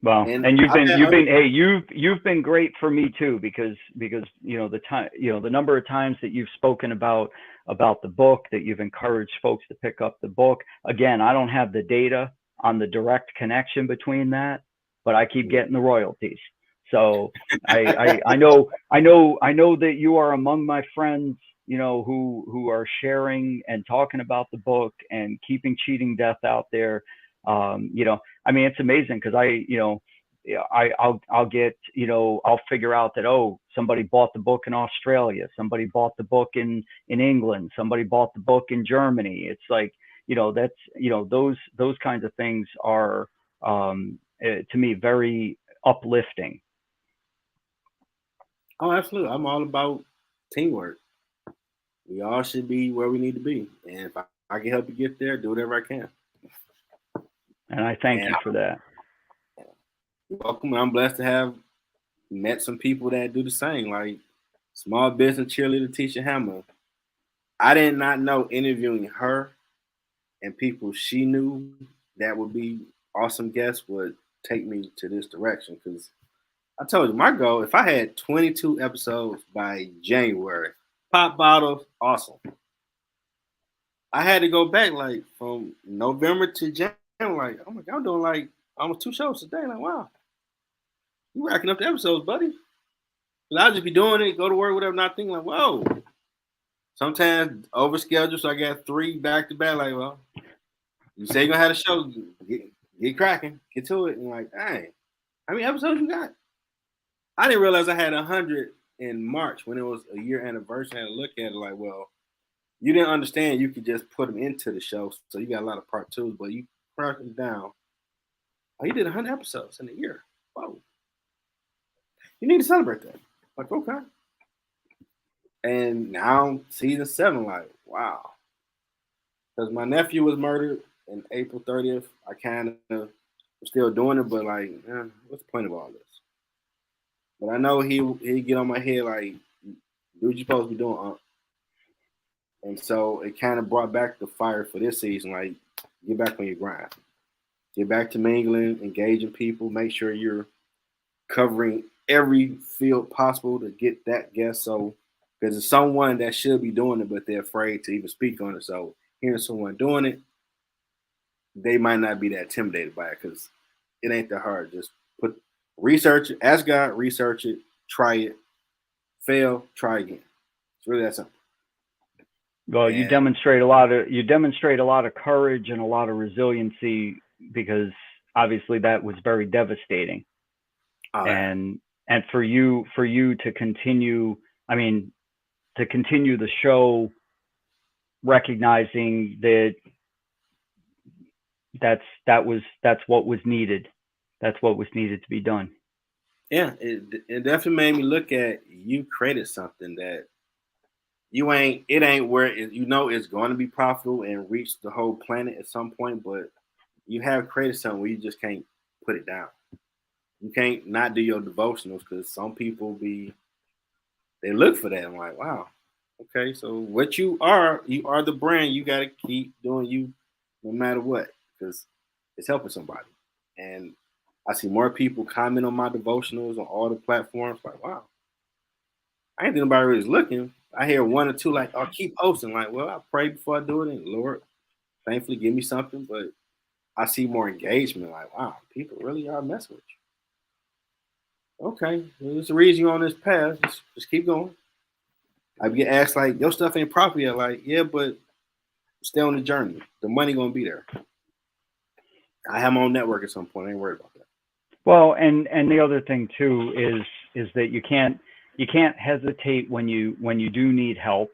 Well, and you've been great for me too, because the number of times that you've spoken about the book, that you've encouraged folks to pick up the book. Again, I don't have the data on the direct connection between that, but I keep getting the royalties. So I know that you are among my friends, who are sharing and talking about the book and keeping cheating death out there. I mean, it's amazing, because I'll get, I'll figure out that, oh, somebody bought the book in Australia, somebody bought the book in England, somebody bought the book in Germany. It's like, that's, those kinds of things are, to me, very uplifting. Oh, absolutely. I'm all about teamwork. We all should be where we need to be. And if I can help you get there, do whatever I can. And I thank you for that. You're welcome. I'm blessed to have met some people that do the same, like small business cheerleader Tisha Hammer. I did not know interviewing her and people she knew that would be awesome guests would take me to this direction. Because I told you, my goal, if I had 22 episodes by January, pop bottles, awesome. I had to go back like from November to January. Like, oh my God, I'm doing like almost 2 shows a day. Like, wow, you racking up the episodes, buddy. I'll just be doing it, go to work, whatever, not thinking like, whoa. Sometimes overscheduled, so I got 3 back to back. Like, well, you say you're gonna have a show, get cracking, get to it, and like, dang, how many episodes you got? I didn't realize I had 100 in March when it was a year anniversary. I had to look at it like, well, you didn't understand you could just put them into the show, so you got a lot of part 2s, but you cracked them down. Oh, you did 100 episodes in a year. Whoa. You need to celebrate that. Like, okay. And now season 7, like, wow. Because my nephew was murdered on April 30th. I kind of was still doing it, but like, what's the point of all this? But I know he get on my head like, do what you're supposed to be doing, And so it kind of brought back the fire for this season. Like, get back on your grind. Get back to mingling, engaging people. Make sure you're covering every field possible to get that guest. So, because it's someone that should be doing it, but they're afraid to even speak on it. So, hearing someone doing it, they might not be that intimidated by it, because it ain't that hard. Just research it, ask God, research it, try it, fail, try again. It's really that simple. Well, you demonstrate a lot of courage and a lot of resiliency, because obviously that was very devastating. And for you to continue, to continue the show, recognizing that that's what was needed. That's what was needed to be done. Yeah, it definitely made me look at you created something that it ain't where it's going to be profitable and reach the whole planet at some point, but you have created something where you just can't put it down. You can't not do your devotionals because some people they look for that. I'm like, wow, okay, so what you are the brand. You got to keep doing you, no matter what, because it's helping somebody. And I see more people comment on my devotionals on all the platforms. Like, wow, I ain't think nobody really is looking. I hear one or two like, "Oh, keep posting." Like, well, I pray before I do it, and Lord, thankfully, give me something. But I see more engagement. Like, wow, people really are messing with you. Okay, well, there's a reason you're on this path. Just keep going. I get asked like, "Your stuff ain't proper yet." Like, yeah, but stay on the journey. The money gonna be there. I have my own network at some point. I ain't worried about that. Well, and the other thing too is that you can't hesitate when you do need help.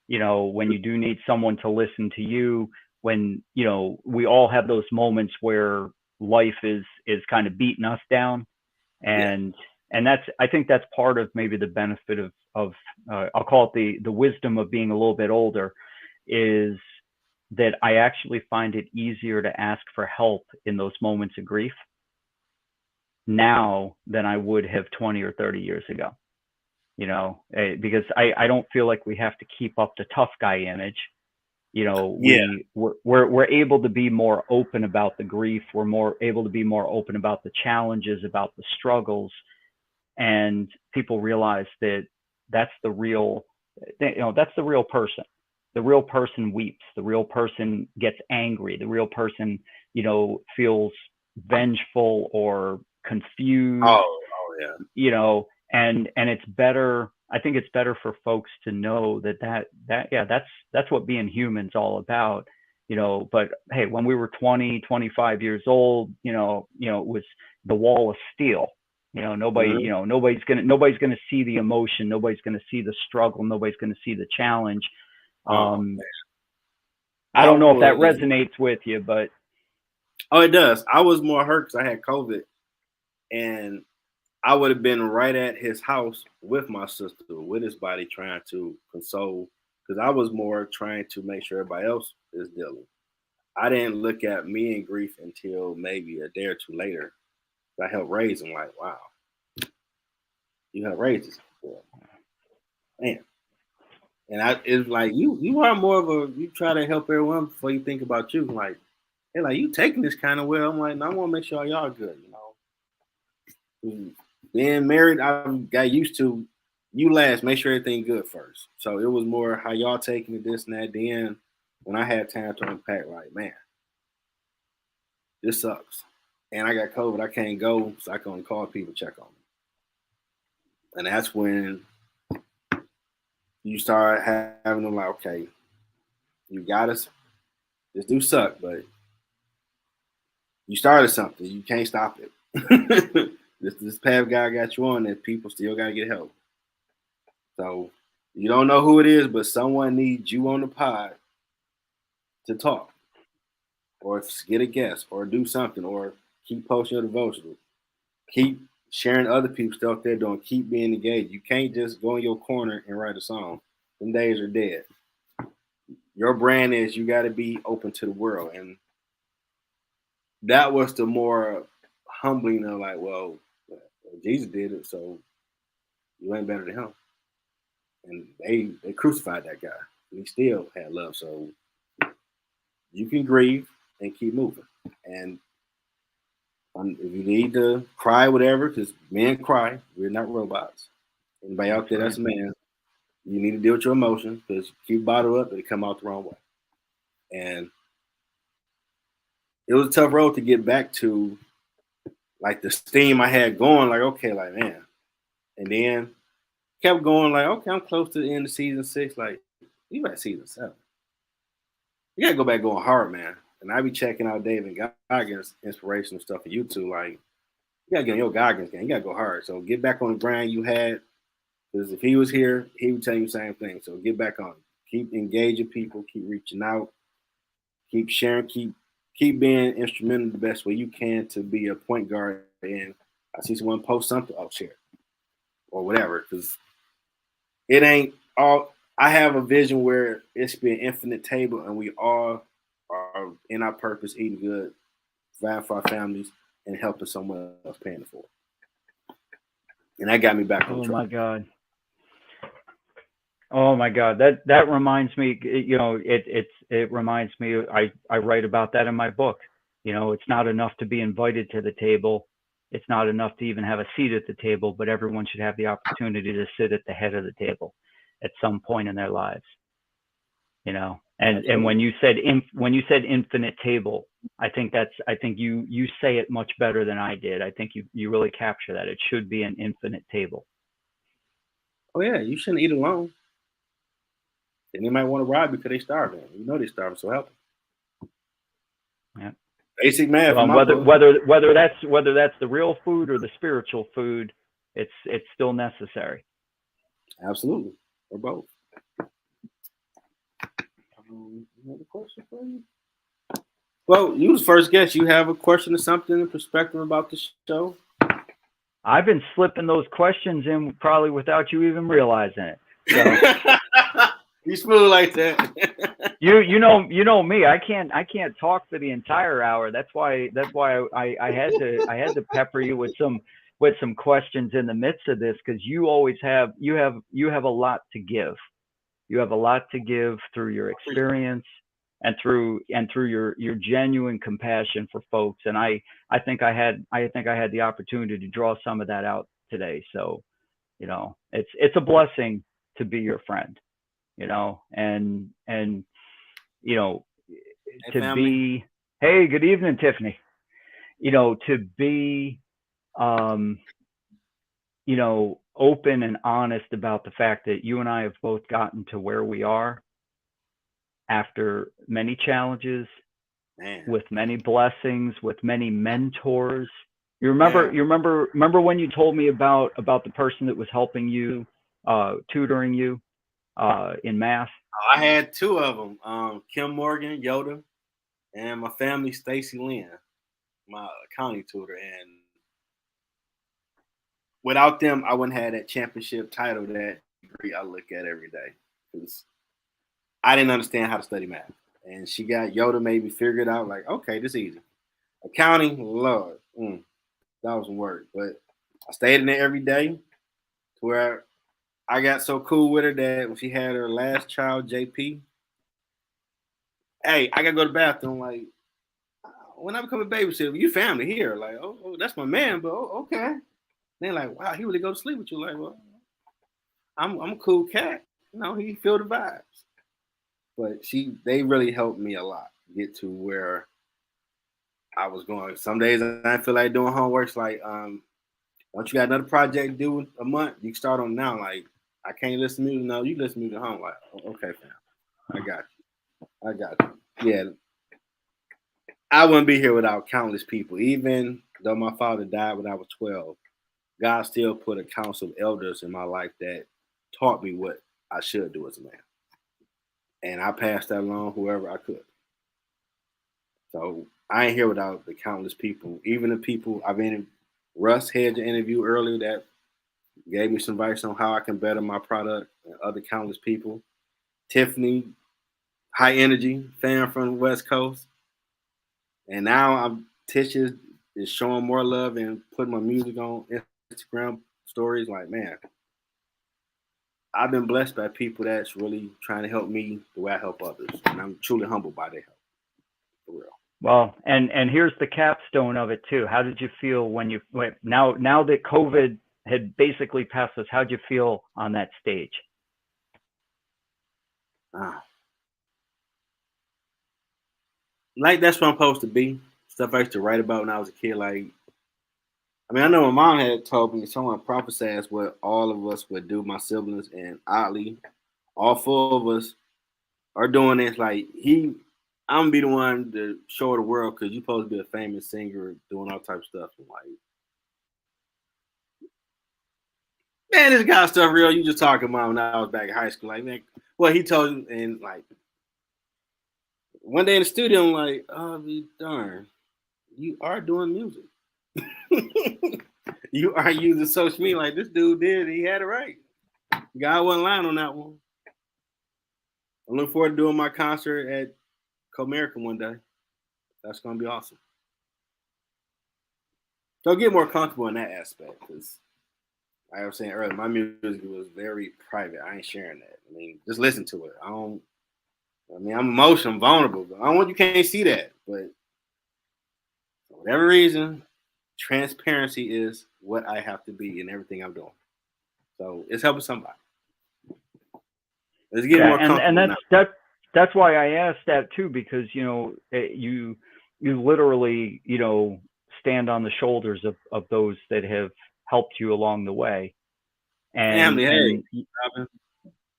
You know, when you do need someone to listen to you. When we all have those moments where life is kind of beating us down, Yeah. and that's, I think that's part of maybe the benefit of I'll call it the wisdom of being a little bit older, is that I actually find it easier to ask for help in those moments of grief now than I would have 20 or 30 years ago. Because I don't feel like we have to keep up the tough guy image. Yeah. We're able to be more open about the grief. We're more able to be more open about the challenges, about the struggles, and people realize that that's the real, that's the real person. The real person weeps. The real person gets angry. The real person, feels vengeful or confused. Oh yeah. And it's better. I think it's better for folks to know that yeah, that's what being human's all about. But hey, when we were 20, 25 years old, it was the wall of steel. Mhm. Nobody's gonna see the emotion. Nobody's gonna see the struggle. Nobody's gonna see the challenge. Oh, I I don't know if that was. resonates with you, but Oh, it does. I was more hurt because I had COVID, and I would have been right at his house with my sister, with his body, trying to console. Because I was more trying to make sure everybody else is dealing. I didn't look at me in grief until maybe a day or two later. I helped raise him. Like, wow, you helped raise this boy, man. And it's like you are more of you try to help everyone before you think about you. Like, hey, like you taking this kind of well. I'm like, no, I want to make sure y'all good. Being married, I got used to you last, make sure everything good first. So it was more how y'all taking it, this and that. Then when I had time to unpack, like, man, this sucks. And I got COVID. I can't go, so I can only call people, check on me. And that's when you start having them like, okay, you got us. This do suck, but you started something. You can't stop it. this path guy got you on that people still gotta get help. So you don't know who it is, but someone needs you on the pod to talk, or get a guest, or do something, or keep posting your devotional, keep sharing other people's stuff they're doing, keep being engaged. You can't just go in your corner and write a song. Them days are dead. Your brand is you got to be open to the world, and that was the more humbling of like, well, Jesus did it, so you ain't better than him. And they crucified that guy. He still had love, so you can grieve and keep moving. And if you need to cry, whatever, because men cry, we're not robots. Anybody out there that's a man, you need to deal with your emotions because keep bottled up, it'll come out the wrong way. And it was a tough road to get back to like the steam I had going, like, okay, like man. And then kept going, like, okay, I'm close to the end of season 6. Like, you at season 7. You gotta go back going hard, man. And I be checking out David Goggins' inspirational stuff on YouTube. Like, you gotta get on your Goggins game. You gotta go hard. So get back on the grind you had. Because if he was here, he would tell you the same thing. So get back on. Keep engaging people. Keep reaching out. Keep sharing. Keep keep being instrumental the best way you can to be a point guard. And I see someone post something, I'll share or whatever, because it ain't all. I have a vision where it's be an infinite table, and we all are in our purpose, eating good, providing for our families, and helping someone else paying for it. And that got me back on Oh track. my God. Oh my God. That reminds me, it reminds me, I write about that in my book. It's not enough to be invited to the table. It's not enough to even have a seat at the table, but everyone should have the opportunity to sit at the head of the table at some point in their lives. And when you said infinite table, I think you say it much better than I did. I think you really capture that. It should be an infinite table. Oh yeah, you shouldn't eat alone. And they might want to rob you because they starving. You know they starving, so help them. Yeah. Basic math. Well, whether that's the real food or the spiritual food, it's still necessary. Absolutely, or both. Another question for you? Well, you was first guest. You have a question or something in perspective about the show? I've been slipping those questions in probably without you even realizing it. So. You smooth like that. you know me. I can't talk for the entire hour. That's why I had to pepper you with some questions in the midst of this, because you always have a lot to give. You have a lot to give through your experience and through your genuine compassion for folks. And I think I had the opportunity to draw some of that out today. So, it's a blessing to be your friend. And Hey, family. Hey, good evening, Tiffany. To be open and honest about the fact that you and I have both gotten to where we are after many challenges, with many blessings, with many mentors. You remember when you told me about the person that was helping you, tutoring you in math? I had two of them, Kim Morgan, Yoda, and my family, Stacy Lynn, my accounting tutor. And without them, I wouldn't have that championship title, that degree I look at every day, because I didn't understand how to study math. And she got Yoda, made me figure it out, like, okay, this is easy. Accounting, Lord, that was some work. But I stayed in there every day to where I got so cool with her that when she had her last child, JP, hey, I got to go to the bathroom. Like, when I become a babysitter, you family here. Like, oh, that's my man, but okay. And they're like, wow, he really go to sleep with you. Like, well, I'm a cool cat. He feel the vibes. But they really helped me a lot get to where I was going. Some days I feel like doing homework. It's like, once you got another project due a month, you can start on now. Like, I can't listen to music. No, you listen to music at home. Like, okay, fam, I got you. Yeah, I wouldn't be here without countless people. Even though my father died when I was 12, God still put a council of elders in my life that taught me what I should do as a man. And I passed that along whoever I could. So I ain't here without the countless people. Even the people Russ had your interview earlier that gave me some advice on how I can better my product, and other countless people. Tiffany, high energy fan from the West Coast. And now Tish is showing more love and putting my music on Instagram stories. Like, man, I've been blessed by people that's really trying to help me the way I help others. And I'm truly humbled by their help. For real. Well, and here's the capstone of it too. How did you feel now that COVID had basically passed us? How'd you feel on that stage? Like, that's what I'm supposed to be. Stuff I used to write about when I was a kid. Like, I know my mom had told me, someone prophesied what all of us would do, my siblings, and oddly, all four of us are doing this. Like, I'm gonna be the one to show the world, because you're supposed to be a famous singer doing all type of stuff. And like, man, this kind of stuff real. You just talking about when I was back in high school. Like, man, well, he told you, and like, one day in the studio, I'm like, oh, be darn, you are doing music. You are using social media like this dude did. He had it right. God wasn't lying on that one. I look forward to doing my concert at Comerica one day. That's gonna be awesome. So get more comfortable in that aspect because, like I was saying earlier, my music was very private. I ain't sharing that. I mean, just listen to it. I don't. I mean, I'm emotional, I'm vulnerable. But I don't want you can't see that. But for whatever reason, transparency is what I have to be in everything I'm doing. So it's helping somebody. Let's get Yeah, more and comfortable now. that's why I asked that too, because you literally stand on the shoulders of those that have helped you along the way, Family, hey, and Robin.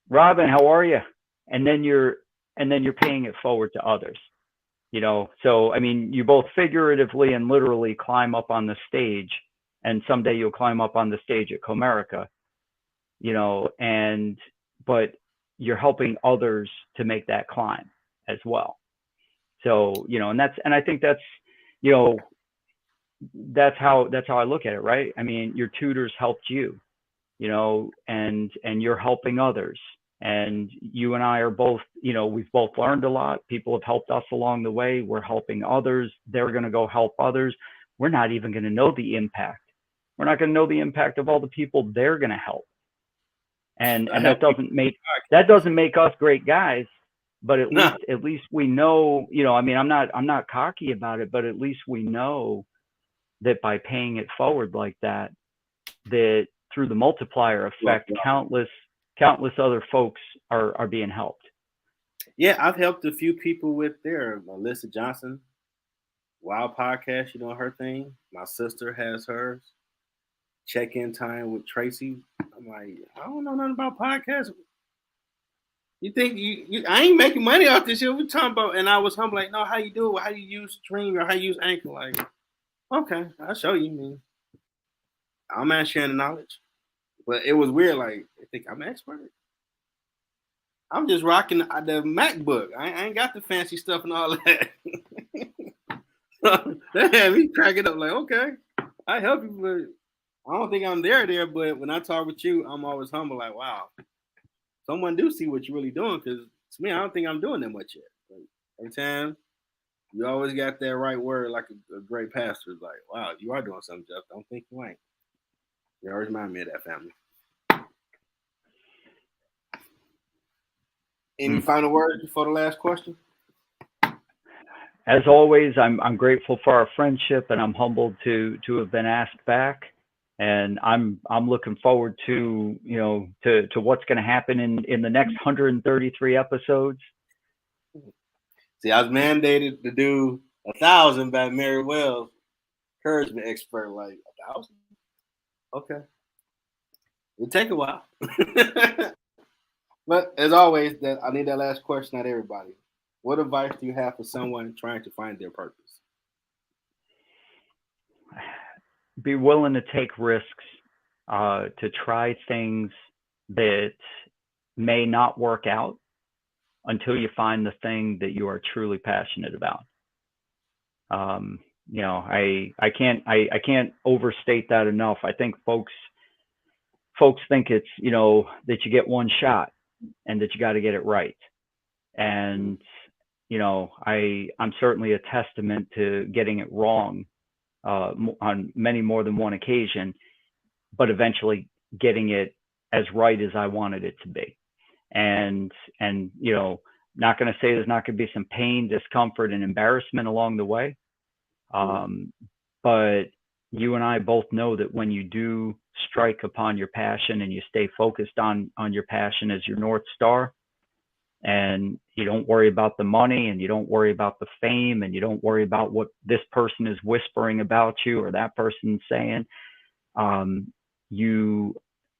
Robin, how are you? And then you're paying it forward to others. So I mean, you both figuratively and literally climb up on the stage, and someday you'll climb up on the stage at Comerica, and but you're helping others to make that climb as well. So and I think you know that's how I look at it, right? I mean, your tutors helped you, and you're helping others. And you and I are both, we've both learned a lot. People have helped us along the way. We're helping others. They're going to go help others. We're not even going to know the impact. We're not going to know the impact of all the people they're going to help. And I that help doesn't make us great guys, but at no. least we know, I mean, I'm not cocky about it, but at least we know that by paying it forward like that through the multiplier effect, countless other folks are being helped. Yeah, I've helped a few people with their Melissa Johnson Wild Podcast. You know her thing. My sister has hers. Check-in time with Tracy. I'm like, I don't know nothing about podcasts. You think I ain't making money off this shit? We talking about, and I was humble, like, no, how you do it? How you use Stream or how you use Anchor? Like, okay, I'll show you. Man. I'm not sharing the knowledge, but it was weird. Like, I think I'm an expert. I'm just rocking the MacBook. I ain't got the fancy stuff and all that. That had me cracking up. Like, okay, I help you, but I don't think I'm there. But when I talk with you, I'm always humble. Like, wow, someone do see what you're really doing. Because to me, I don't think I'm doing that much yet. But every time, you always got that right word, like a great pastor. Is like, wow, you are doing something, Jeff. Don't think you ain't. You always remind me of that family. Any final words before the last question? As always, I'm grateful for our friendship, and I'm humbled to have been asked back. And I'm looking forward to to what's going to happen in the next 133 episodes. See, I was mandated to do 1,000 by Mary Wells, encouragement expert. Like 1,000? Okay, it'll take a while. But as always, that I need that last question out of everybody. What advice do you have for someone trying to find their purpose? Be willing to take risks, to try things that may not work out until you find the thing that you are truly passionate about. I can't overstate that enough. I think folks think it's that you get one shot and that you got to get it right. And I'm certainly a testament to getting it wrong on many more than one occasion, but eventually getting it as right as I wanted it to be. And not going to say there's not going to be some pain, discomfort, and embarrassment along the way. But you and I both know that when you do strike upon your passion and you stay focused on your passion as your North Star, and you don't worry about the money, and you don't worry about the fame, and you don't worry about what this person is whispering about you or that person's saying, you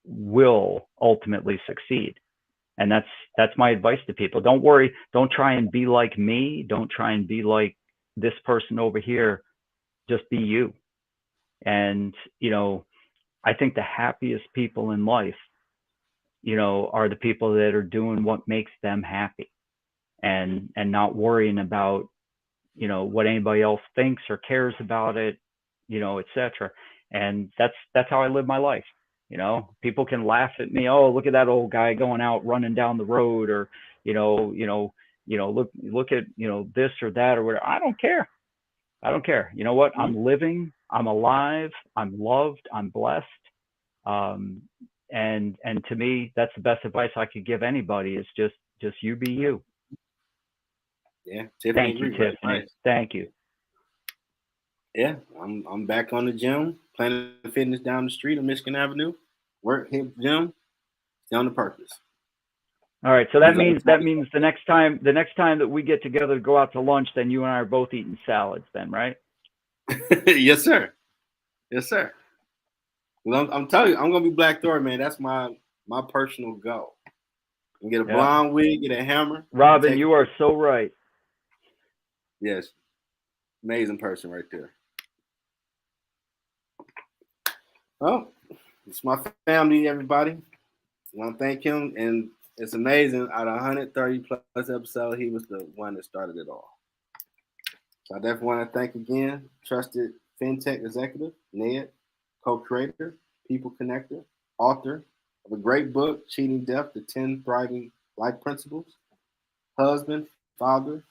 will ultimately succeed. And that's my advice to people. Don't worry. Don't try and be like me. Don't try and be like this person over here. Just be you. And, I think the happiest people in life, are the people that are doing what makes them happy. and not worrying about, you know, what anybody else thinks or cares about it, you know, etc. And that's how I live my life. You know, people can laugh at me. Oh, look at that old guy going out running down the road, or look at, you know, this or that or whatever. I don't care. I don't care. You know what? I'm living. I'm alive. I'm loved. I'm blessed. Um, and to me, that's the best advice I could give anybody is just you be you. Yeah, Tiffany. Thank you, Tiffany. Right. Thank you. Yeah, I'm back on the gym, Planet Fitness down the street on Michigan Avenue. Work, hit gym, stay on the purpose. All right, so that means the next time that we get together to go out to lunch, then you and I are both eating salads, then, right? Yes, sir. Yes, sir. Well, I'm telling you, I'm gonna be Black Thor, man. That's my personal goal. And get a blonde wig, get a hammer. Robin, you are so right. Yes, amazing person right there. Well, it's my family, everybody. I want to thank him, and it's amazing. Out of 130 plus episodes, he was the one that started it all. So I definitely want to thank again, trusted Fintech executive, Ned, co-creator, people connector, author of a great book, Cheating Death, the 10 Thriving Life Principles, husband, father,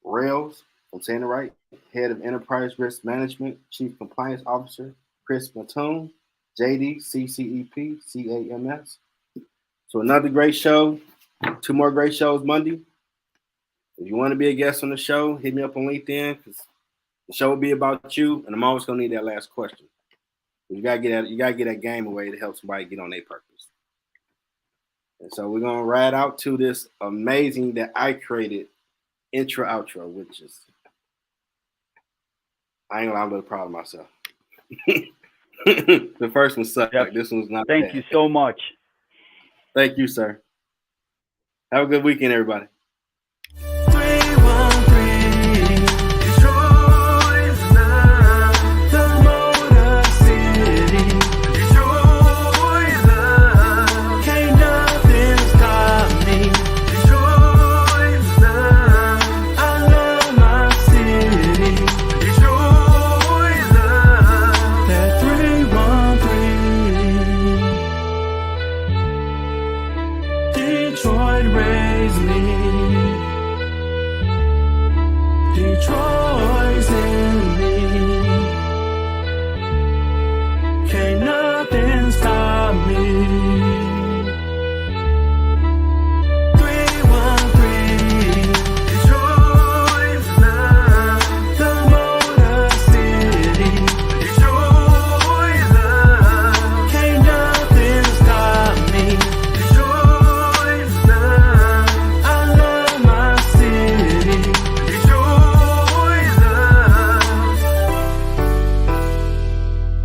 Rails, I'm saying it right, head of enterprise risk management, chief compliance officer, Cris Mattoon, JD, CCEP, CAMS. So another great show, 2 more great shows Monday. If you want to be a guest on the show, hit me up on LinkedIn because the show will be about you, and I'm always gonna need that last question. You gotta get that game away to help somebody get on their purpose. And so we're gonna ride out to this amazing that I created intro outro, which is I ain't gonna lie, I'm proud of myself. The first one sucked. Yep. Like this one's not. Thank you so much. Thank you, sir. Have a good weekend, everybody.